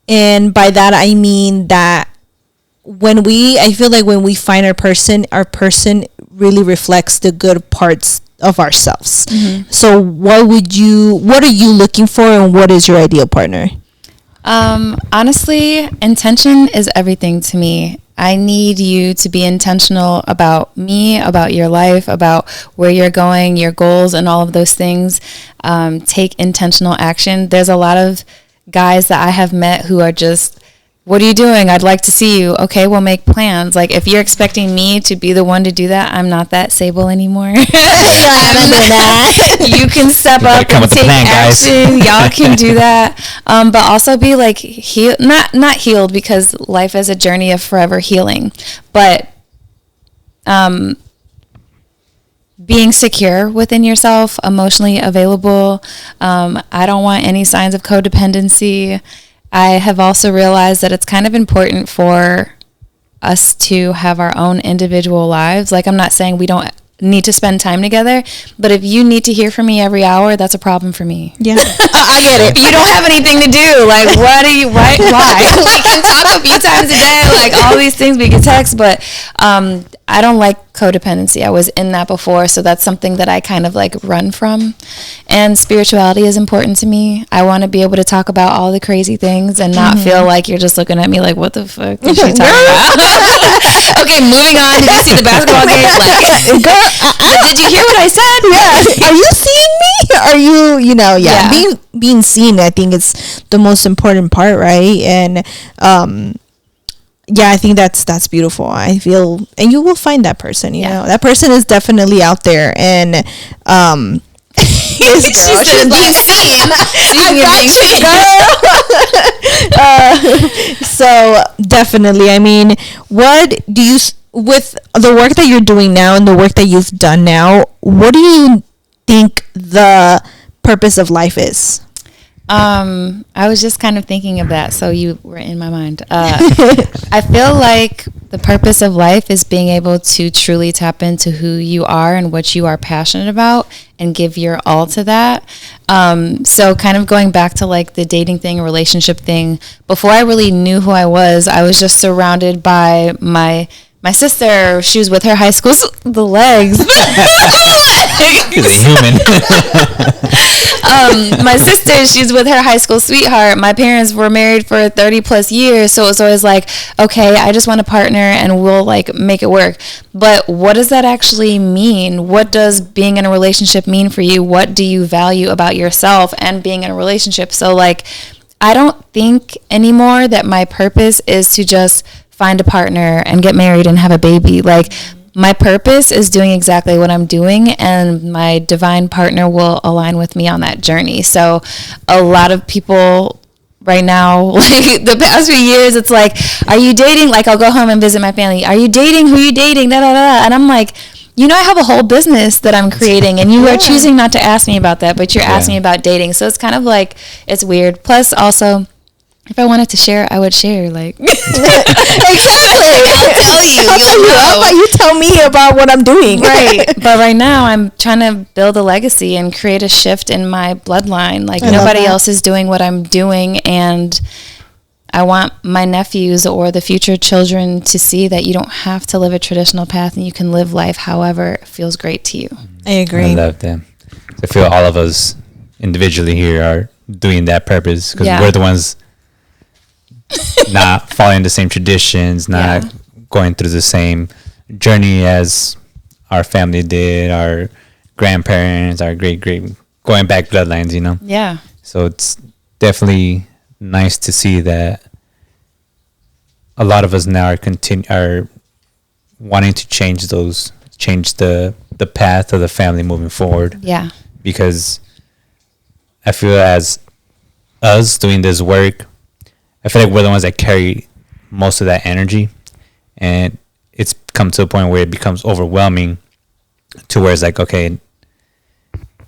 And by that I mean that I feel like when we find our person really reflects the good parts of ourselves. So what are you looking for, and what is your ideal partner? Honestly, intention is everything to me. I need you to be intentional about me, about your life, about where you're going, your goals, and all of those things. Take intentional action. There's a lot of guys that I have met who are just, what are you doing? I'd like to see you. Okay, we'll make plans. Like, if you're expecting me to be the one to do that, I'm not that Sable anymore. You can step up and take action. Y'all can do that. But also be like, not healed, because life is a journey of forever healing. But being secure within yourself, emotionally available. I don't want any signs of codependency. I have also realized that it's kind of important for us to have our own individual lives. Like, I'm not saying we don't need to spend time together, but if you need to hear from me every hour, that's a problem for me. Yeah. I get it. If you don't have anything to do, like, why? We can talk a few times a day, like all these things, we can text, but I don't like codependency. I was in that before, so that's something that I kind of like run from. And spirituality is important to me. I want to be able to talk about all the crazy things and not feel like you're just looking at me like, what the fuck is she talking about? Okay, moving on. Did you see the basketball game? Like, girl, did you hear what I said? Yeah. Are you seeing me? Are you, being seen, I think it's the most important part, right? And I think that's beautiful. I feel, and you will find that person, you know. That person is definitely out there, and she's being seen. So definitely, I mean, what do you, with the work that you're doing now and the work that you've done now, what do you think the purpose of life is? I was just kind of thinking of that, so you were in my mind. I feel like the purpose of life is being able to truly tap into who you are and what you are passionate about and give your all to that. So kind of going back to like the dating thing, relationship thing, before I really knew who I was just surrounded by my sister. She was with her high school, the legs. She's a human. My sister, she's with her high school sweetheart. My parents were married for 30 plus years, so it's always like, okay, I just want a partner and we'll like make it work. But what does that actually mean? What does being in a relationship mean for you? What do you value about yourself and being in a relationship? So like, I don't think anymore that my purpose is to just find a partner and get married and have a baby. Like, my purpose is doing exactly what I'm doing, and my divine partner will align with me on that journey. So a lot of people right now, like the past few years, it's like, are you dating? Like, I'll go home and visit my family. Are you dating? Who are you dating? Da, da, da. And I'm like, you know, I have a whole business that I'm creating, and you are choosing not to ask me about that, but you're asking me about dating. So it's kind of like, it's weird. Plus, also, if I wanted to share, I would share. Like, Exactly. I'll tell you. How about you tell me about what I'm doing? Right. But right now, I'm trying to build a legacy and create a shift in my bloodline. Like, nobody else is doing what I'm doing, and I want my nephews or the future children to see that you don't have to live a traditional path, and you can live life however feels great to you. I agree. I love that. I feel all of us individually here are doing that purpose, because we're the ones not following the same traditions, not going through the same journey as our family did, our grandparents, our great going back bloodlines, you know? Yeah. So it's definitely nice to see that a lot of us now are wanting to change the path of the family moving forward. Yeah. Because I feel as us doing this work, I feel like we're the ones that carry most of that energy, and it's come to a point where it becomes overwhelming, to where it's like, okay,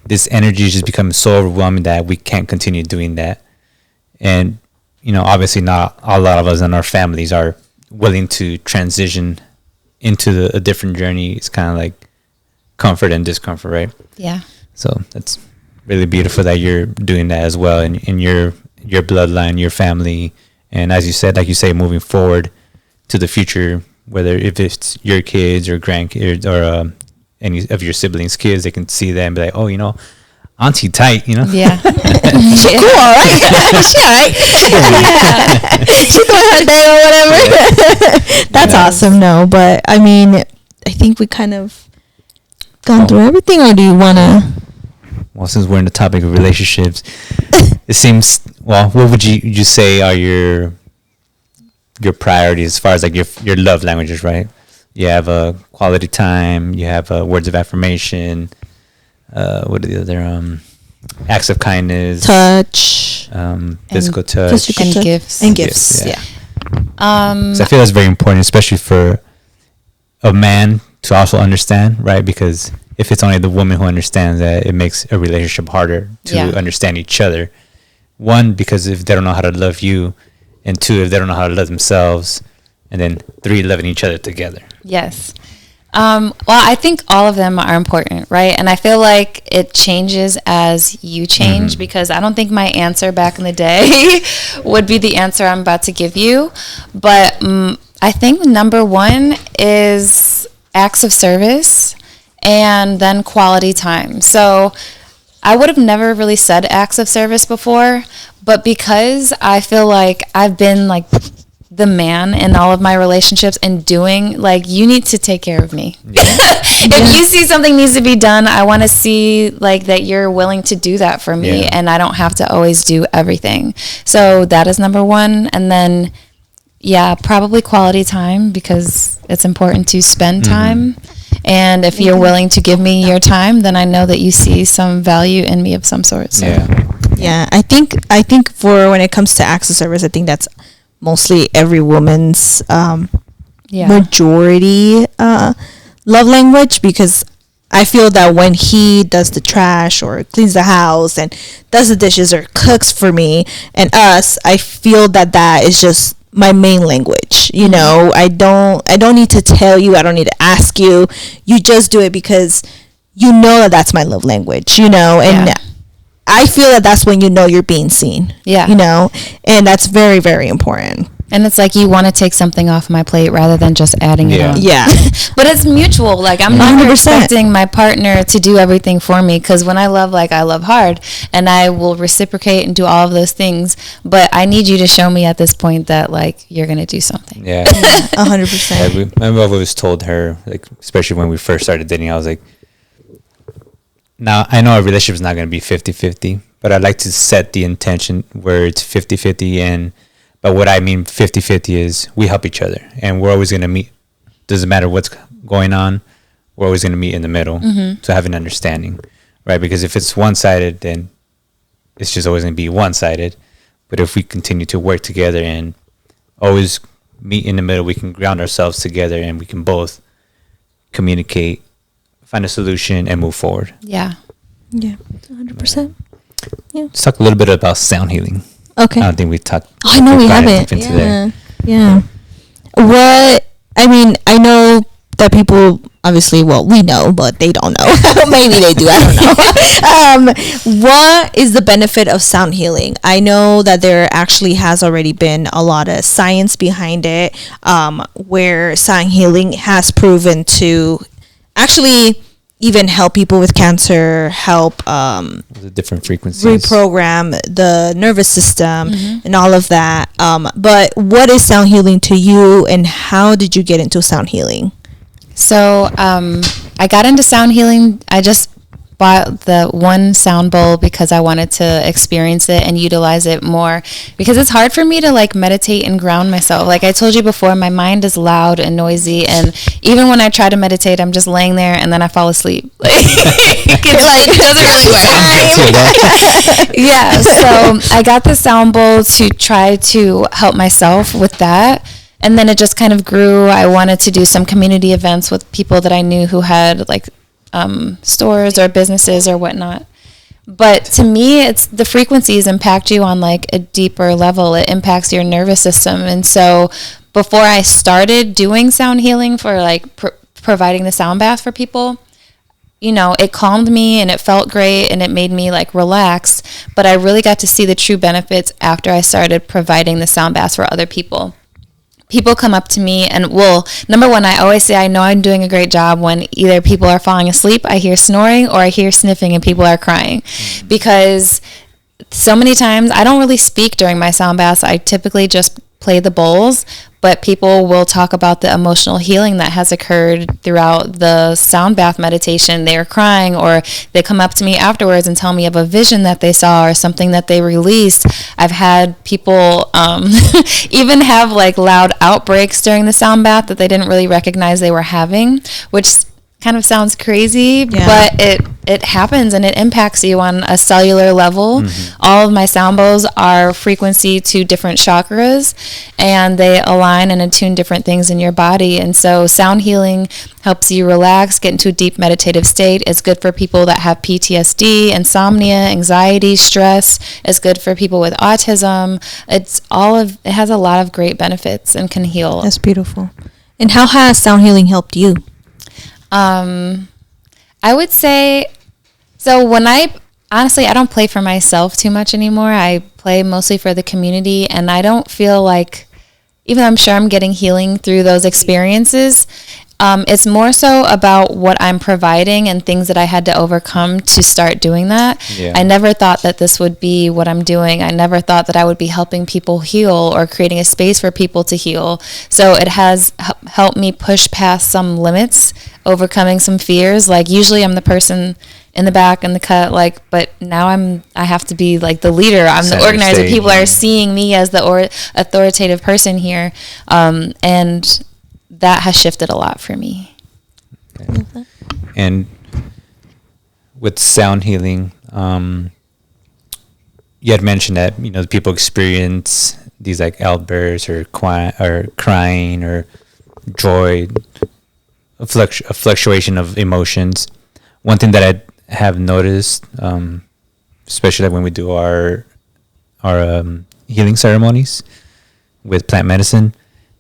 this energy is just becoming so overwhelming that we can't continue doing that. And, you know, obviously not a lot of us in our families are willing to transition into a different journey. It's kind of like comfort and discomfort, right? Yeah. So that's really beautiful that you're doing that as well in your bloodline, your family. And as you said, like you say, moving forward to the future, whether if it's your kids or grandkids or any of your siblings' kids, they can see that and be like, oh, you know, auntie tight, you know? Yeah. She cool, all right? She all right? Yeah. She doing her thing or whatever. That's awesome, no. But, I mean, I think we kind of gone through everything, or do you want to? Well, since we're in the topic of relationships, it seems, well, what would you say are your priorities as far as like your love languages, right? You have quality time, you have words of affirmation, what are the other acts of kindness, touch, physical touch, and gifts. And gifts, yeah. So I feel that's very important, especially for a man to also understand, right? Because if it's only the woman who understands that, it makes a relationship harder to understand each other. One, because if they don't know how to love you, and two, if they don't know how to love themselves, and then three, loving each other together. Yes. Well, I think all of them are important, right? And I feel like it changes as you change, because I don't think my answer back in the day would be the answer I'm about to give you. But I think number one is acts of service, and then quality time. So I would have never really said acts of service before, but because I feel like I've been like the man in all of my relationships and doing, like, you need to take care of me. If you see something needs to be done, I want to see like that you're willing to do that for me, and I don't have to always do everything. So that is number one. And then probably quality time, because it's important to spend time. And if you're willing to give me your time, then I know that you see some value in me of some sort. So. Yeah. I think for when it comes to acts of service, I think that's mostly every woman's majority love language, because I feel that when he does the trash or cleans the house and does the dishes or cooks for me and us, I feel that is just my main language. You know, I don't need to tell you, I don't need to ask you. You just do it because you know that that's my love language, you know, and I feel that that's when you know you're being seen. Yeah. You know, and that's very, very important. And it's like you want to take something off my plate rather than just adding it on. Yeah. But it's mutual. Like, I'm not expecting my partner to do everything for me, because when I love, like, I love hard, and I will reciprocate and do all of those things. But I need you to show me at this point that, like, you're going to do something. Yeah. 100%. I've always told her, like, especially when we first started dating, I was like, now, I know our relationship is not going to be 50-50, but I'd like to set the intention where it's 50-50, But what I mean 50-50 is we help each other, and we're always going to meet. Doesn't matter what's going on, we're always going to meet in the middle to have an understanding, right? Because if it's one-sided, then it's just always going to be one-sided. But if we continue to work together and always meet in the middle, we can ground ourselves together, and we can both communicate, find a solution, and move forward. Yeah. Yeah, 100%. Yeah. Let's talk a little bit about sound healing. Okay. I don't think we talked. Oh, I know we haven't. Into there. Yeah. I know that people obviously, well, we know, but they don't know. Maybe they do. I don't know. What is the benefit of sound healing? I know that there actually has already been a lot of science behind it, where sound healing has proven to actually even help people with cancer, help The different frequencies. reprogram the nervous system and all of that. But what is sound healing to you, and how did you get into sound healing? So I got into sound healing. I just bought the one sound bowl because I wanted to experience it and utilize it more, because it's hard for me to like meditate and ground myself. Like I told you before, my mind is loud and noisy, and even when I try to meditate, I'm just laying there and then I fall asleep. Like it doesn't really work. Yeah, so I got the sound bowl to try to help myself with that. And then it just kind of grew. I wanted to do some community events with people that I knew who had like stores or businesses or whatnot. But to me, it's the frequencies impact you on like a deeper level. It impacts your nervous system. And so before I started doing sound healing for like providing the sound bath for people, you know, it calmed me and it felt great and it made me like relax. But I really got to see the true benefits after I started providing the sound baths for other people. People come up to me and, well, number one, I always say I know I'm doing a great job when either people are falling asleep, I hear snoring, or I hear sniffing and people are crying. Because so many times I don't really speak during my sound baths. I typically just play the bowls, but people will talk about the emotional healing that has occurred throughout the sound bath meditation. They are crying, or they come up to me afterwards and tell me of a vision that they saw or something that they released. I've had people even have like loud outbreaks during the sound bath that they didn't really recognize they were having, which kind of sounds crazy, but it happens and it impacts you on a cellular level. All of my sound bowls are frequency to different chakras, and they align and attune different things in your body. And so sound healing helps you relax, get into a deep meditative state. It's good for people that have PTSD, insomnia, anxiety, stress. It's good for people with autism. It has a lot of great benefits and can heal. That's beautiful. And how has sound healing helped you? I would say, so when honestly, I don't play for myself too much anymore. I play mostly for the community, and I don't feel like, even though I'm sure I'm getting healing through those experiences, it's more so about what I'm providing and things that I had to overcome to start doing that. Yeah. I never thought that this would be what I'm doing. I never thought that I would be helping people heal or creating a space for people to heal. So it has helped me push past some limits, overcoming some fears. Like usually I'm the person in the back in the cut, like, but now I have to be like the leader. I'm the organizer. Stage, people are seeing me as the authoritative person here. And that has shifted a lot for me. Okay. And with sound healing, you had mentioned that, you know, people experience these like outbursts or crying or joy, a fluctuation of emotions. One thing that I have noticed, especially when we do our healing ceremonies with plant medicine,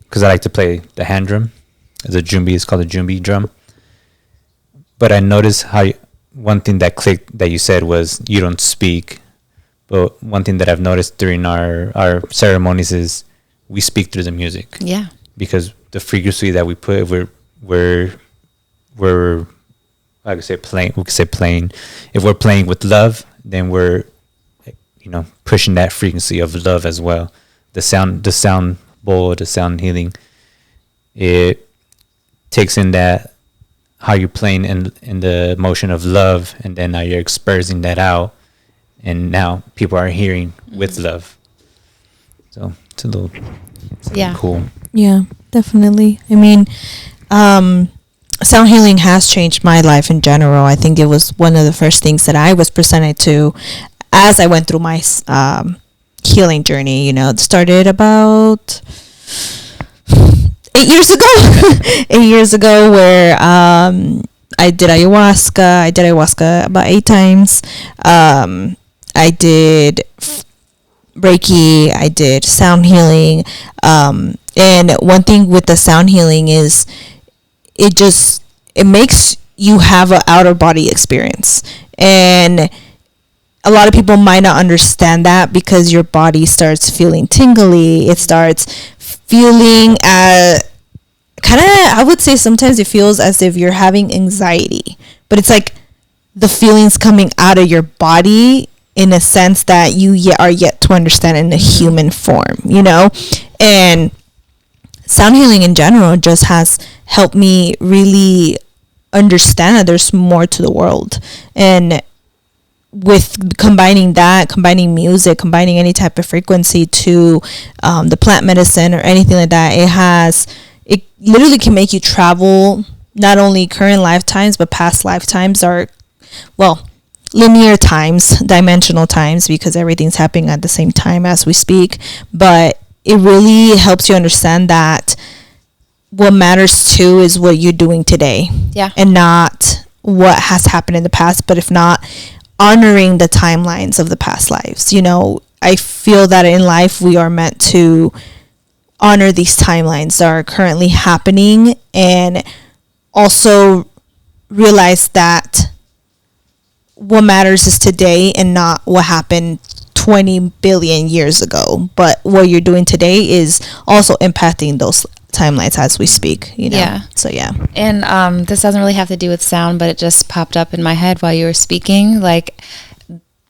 because I like to play the hand drum. It's called a jumbi drum. But I noticed how one thing that clicked that you said was you don't speak. But one thing that I've noticed during our ceremonies is we speak through the music. Yeah. Because the frequency that we put, we're I could say playing. We could say playing. If we're playing with love, then we're, you know, pushing that frequency of love as well. The sound bowl, the sound healing, it takes in that how you're playing in the motion of love, and then now you're expressing that out, and now people are hearing with love. So It's a little Yeah. cool. Yeah, definitely. I mean, sound healing has changed my life in general. I think it was one of the first things that I was presented to as I went through my healing journey. You know, it started about 8 years ago. 8 years ago, where I did ayahuasca. I did ayahuasca about 8 times. I did Reiki. I did sound healing. And one thing with the sound healing is it makes you have an outer body experience. And a lot of people might not understand that because your body starts feeling tingly. It starts feeling kind of, I would say sometimes it feels as if you're having anxiety, but it's like the feelings coming out of your body in a sense that you are yet to understand in a human form, you know? And sound healing in general just has helped me really understand that there's more to the world. And with combining music, combining any type of frequency to the plant medicine or anything like that, it literally can make you travel not only current lifetimes but past lifetimes, or linear times, dimensional times, because everything's happening at the same time as we speak. But it really helps you understand that what matters too is what you're doing today, and not what has happened in the past. But if not, honoring the timelines of the past lives. You know, I feel that in life we are meant to honor these timelines that are currently happening, and also realize that what matters is today and not what happened 20 billion years ago. But what you're doing today is also impacting those timelines as we speak, you know? Yeah. So, yeah. And this doesn't really have to do with sound, but it just popped up in my head while you were speaking. Like,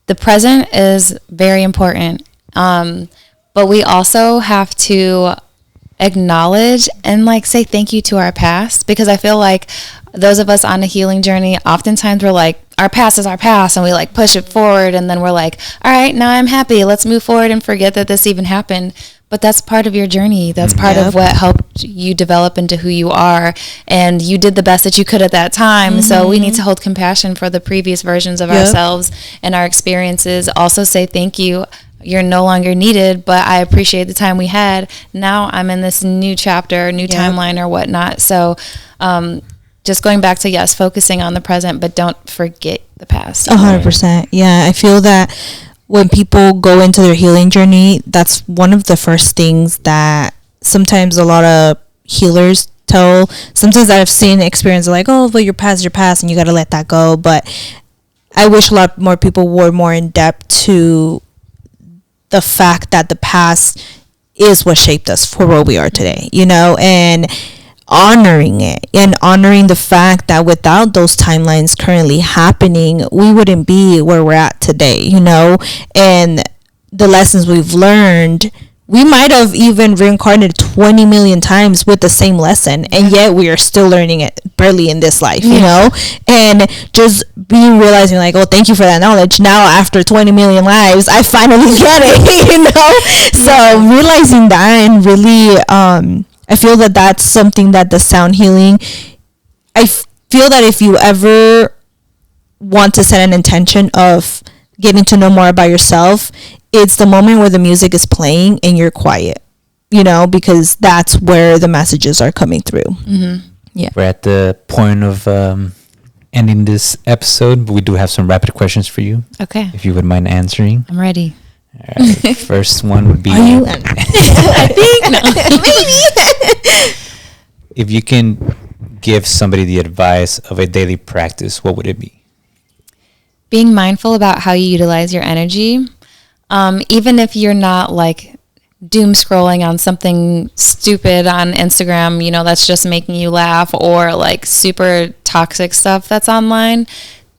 the present is very important. But we also have to acknowledge and like say thank you to our past, because I feel like those of us on a healing journey, oftentimes we're like, our past is our past, and we like push it forward, and then we're like, all right, now I'm happy, let's move forward and forget that this even happened. But that's part of your journey. That's part of what helped you develop into who you are, and you did the best that you could at that time. So we need to hold compassion for the previous versions of ourselves and our experiences. Also say thank you. You're no longer needed, but I appreciate the time we had. Now I'm in this new chapter, new timeline or whatnot. So just going back to, yes, focusing on the present, but don't forget the past. 100%. Yeah, I feel that when people go into their healing journey, that's one of the first things that sometimes a lot of healers tell. Sometimes I've seen experience like, oh, well, your past is your past and you got to let that go. But I wish a lot more people were more in depth to the fact that the past is what shaped us for where we are today, you know, and honoring it and honoring the fact that without those timelines currently happening, we wouldn't be where we're at today, you know. And the lessons we've learned, we might have even reincarnated 20 million times with the same lesson, and yet we are still learning it barely in this life, you know. And just realizing like, oh, thank you for that knowledge. Now after 20 million lives, I finally get it, you know. So realizing that, and really I feel that that's something that the sound healing, I feel that if you ever want to set an intention of getting to know more about yourself, it's the moment where the music is playing and you're quiet, you know, because that's where the messages are coming through. Yeah. We're at the point of ending this episode, but we do have some rapid questions for you. Okay. If you would mind answering. I'm ready. All right. First one would be... Are you? I think no. Maybe. If you can give somebody the advice of a daily practice, what would it be? Being mindful about how you utilize your energy. Even if you're not like doom scrolling on something stupid on Instagram, you know, that's just making you laugh, or like super toxic stuff that's online.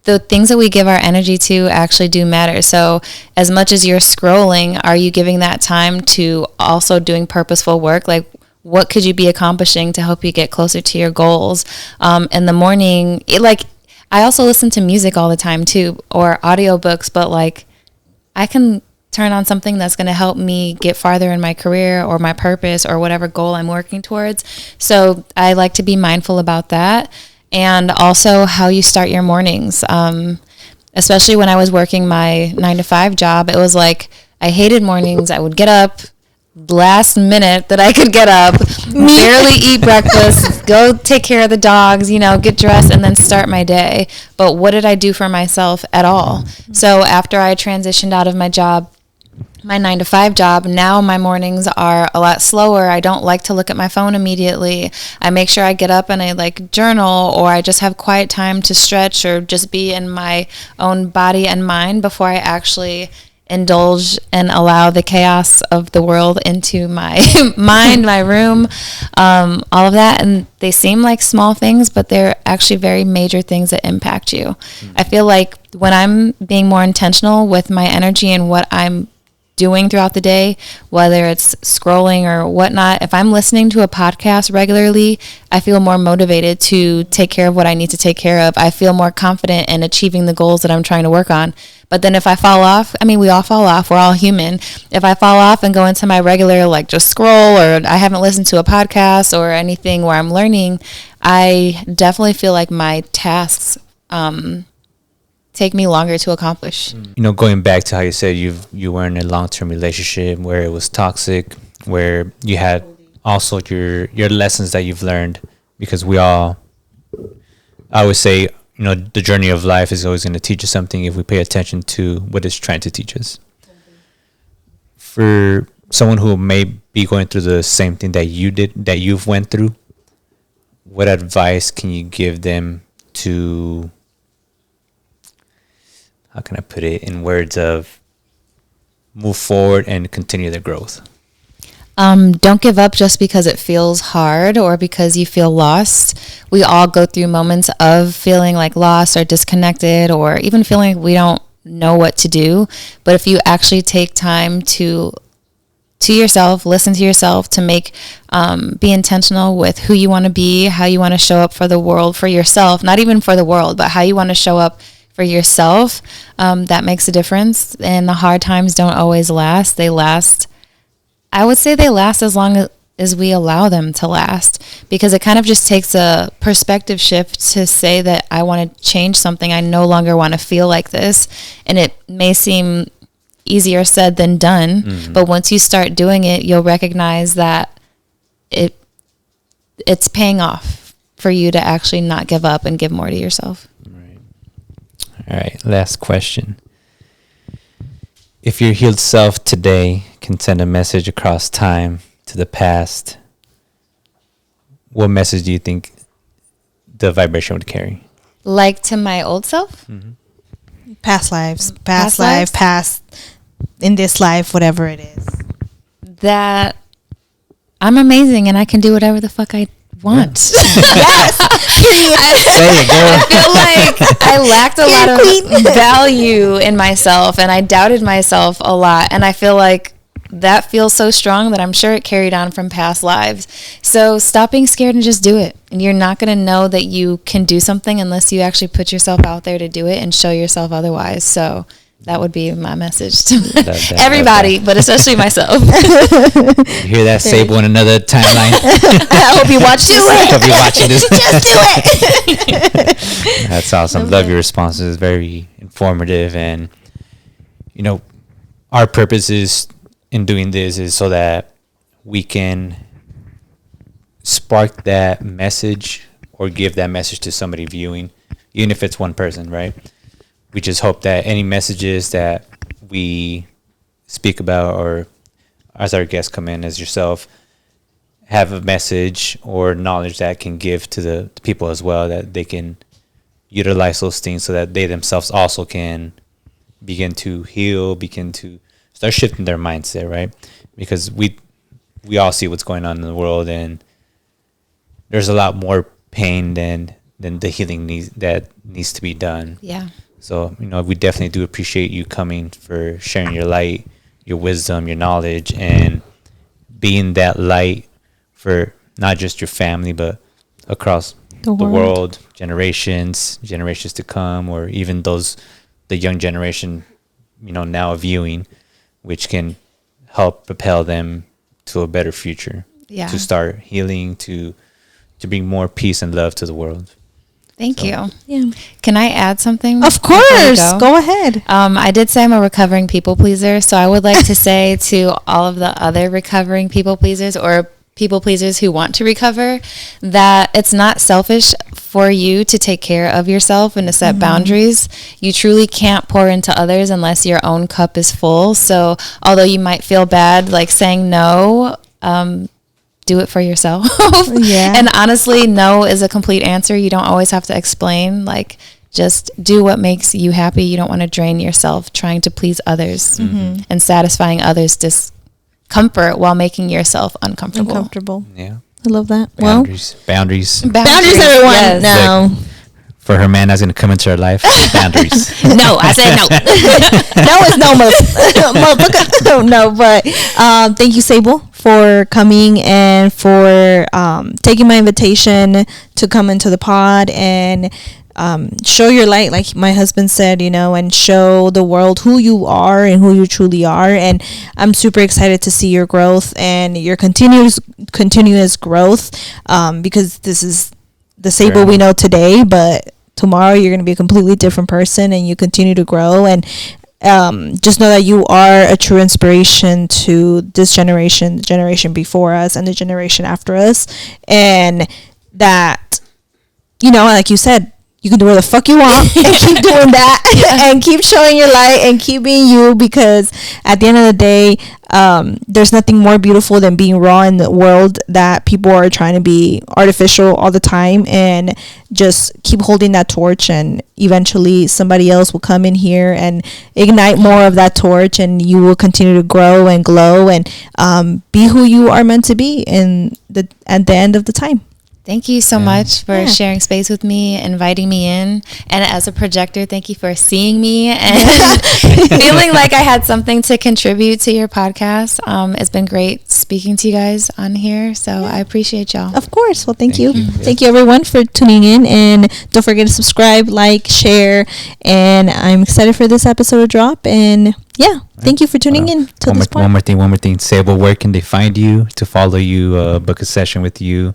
The things that we give our energy to actually do matter. So as much as you're scrolling, are you giving that time to also doing purposeful work? Like, what could you be accomplishing to help you get closer to your goals? In the morning, I also listen to music all the time too, or audiobooks, but like I can turn on something that's going to help me get farther in my career or my purpose or whatever goal I'm working towards. So I like to be mindful about that. And also how you start your mornings. Especially when I was working my 9-to-5 job, it was like I hated mornings. I would get up last minute that I could get up, barely eat breakfast, go take care of the dogs, get dressed and then start my day. But what did I do for myself at all? So after I transitioned out of my job, my 9-to-5 job, now my mornings are a lot slower. I don't like to look at my phone immediately. I make sure I get up and I journal, or I just have quiet time to stretch or just be in my own body and mind before I actually indulge and allow the chaos of the world into my mind, my room, all of that. And they seem like small things, but they're actually very major things that impact you. I feel like when I'm being more intentional with my energy and what I'm doing throughout the day, whether it's scrolling or whatnot, if I'm listening to a podcast regularly, I feel more motivated to take care of what I need to take care of. I feel more confident in achieving the goals that I'm trying to work on. But then if I fall off, we all fall off, we're all human. If I fall off and go into my regular, just scroll, or I haven't listened to a podcast or anything where I'm learning, I definitely feel like my tasks take me longer to accomplish. Going back to how you said you were in a long-term relationship where it was toxic, where you had also your lessons that you've learned, because I would say, the journey of life is always going to teach us something if we pay attention to what it's trying to teach us. For someone who may be going through the same thing that you've went through, what advice can you give them to, how can I put it in words of, move forward and continue their growth? Don't give up just because it feels hard or because you feel lost. We all go through moments of feeling lost or disconnected, or even feeling like we don't know what to do. But if you actually take time to yourself, listen to yourself, to be intentional with who you want to be, how you want to show up for the world, for yourself, not even for the world, but how you want to show up for yourself, that makes a difference. And the hard times don't always last. I would say they last as long as we allow them to last, because it kind of just takes a perspective shift to say that I want to change something. I no longer want to feel like this. And it may seem easier said than done, but once you start doing it, you'll recognize that it's paying off for you to actually not give up and give more to yourself. Right. All right. Last question. If your healed self today can send a message across time to the past, what message do you think the vibration would carry? To my old self? Mm-hmm. Past lives, past life, past in this life, whatever it is. That I'm amazing and I can do whatever the fuck I want. Yes. I feel like I lacked a lot of value in myself and I doubted myself a lot. And I feel like that feels so strong that I'm sure it carried on from past lives. So stop being scared and just do it. And you're not going to know that you can do something unless you actually put yourself out there to do it and show yourself otherwise. So that would be my message to everybody, but especially myself. You hear that, Sable, in another timeline? I hope you watch this. Hope you're watching this. Just do it. That's awesome. Okay. Love your responses. Very informative. And, our purpose is in doing this is so that we can spark that message or give that message to somebody viewing, even if it's one person, right? We just hope that any messages that we speak about, or as our guests come in as yourself, have a message or knowledge that can give to the people as well, that they can utilize those things so that they themselves also can begin to heal, begin to start shifting their mindset, right? Because we all see what's going on in the world, and there's a lot more pain than the healing that needs to be done. Yeah. So, we definitely do appreciate you coming, for sharing your light, your wisdom, your knowledge, and being that light for not just your family, but across the world, generations to come, or even the young generation, now viewing. which can help propel them to a better future. Yeah. To start healing, to bring more peace and love to the world. Thank you. Yeah. Can I add something? Of before we course. Go ahead. I did say I'm a recovering people pleaser, so I would like to say to all of the other recovering people pleasers or people pleasers who want to recover that it's not selfish for you to take care of yourself and to set boundaries. You truly can't pour into others unless your own cup is full. So although you might feel bad like saying no, do it for yourself. Yeah. And honestly, no is a complete answer. You don't always have to explain. Like, just do what makes you happy. You don't want to drain yourself trying to please others and satisfying others' discomfort while making yourself uncomfortable. Yeah. I love that. Boundaries. Boundaries, everyone. Yes. No. For her man that's going to come into her life, boundaries. No, I said no. No is no, motherfucker. No, but thank you, Sable, for coming and for taking my invitation to come into the pod and show your light, like my husband said, and show the world who you are and who you truly are. And I'm super excited to see your growth and your continuous growth, because this is the Sable we know today, but tomorrow you're going to be a completely different person, and you continue to grow. And just know that you are a true inspiration to this generation, the generation before us, and the generation after us. And that, like you said, you can do whatever the fuck you want and keep doing that and keep showing your light and keep being you, because at the end of the day, there's nothing more beautiful than being raw in the world that people are trying to be artificial all the time. And just keep holding that torch, and eventually somebody else will come in here and ignite more of that torch, and you will continue to grow and glow and be who you are meant to be at the end of the time. Thank you so much for sharing space with me, inviting me in. And as a projector, thank you for seeing me and feeling like I had something to contribute to your podcast. It's been great speaking to you guys on here. So I appreciate y'all. Of course. Well, thank you. Thank you, everyone, for tuning in. And don't forget to subscribe, like, share. And I'm excited for this episode to drop. And thank you for tuning in to this part. One more thing. Sable, where can they find you, to follow you, book a session with you?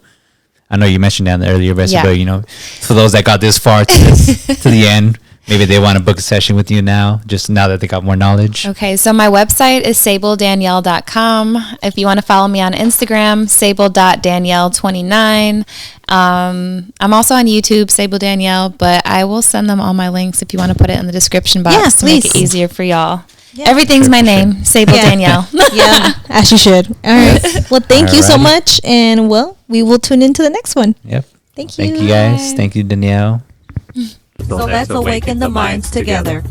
I know you mentioned that in the earlier episode, but for those that got this far to the end, maybe they want to book a session with you now that they got more knowledge. Okay, so my website is sabledanielle.com. If you want to follow me on Instagram, sable.danielle29. I'm also on YouTube, Sable Danielle, but I will send them all my links if you want to put it in the description box to make it easier for y'all. Yeah. Everything's my name, Sable Danielle. Yeah, as you should. All right. Well, thank you so much. And, we will tune into the next one. Yep. Thank you. Thank you, guys. Thank you, Danielle. So let's awaken the minds together.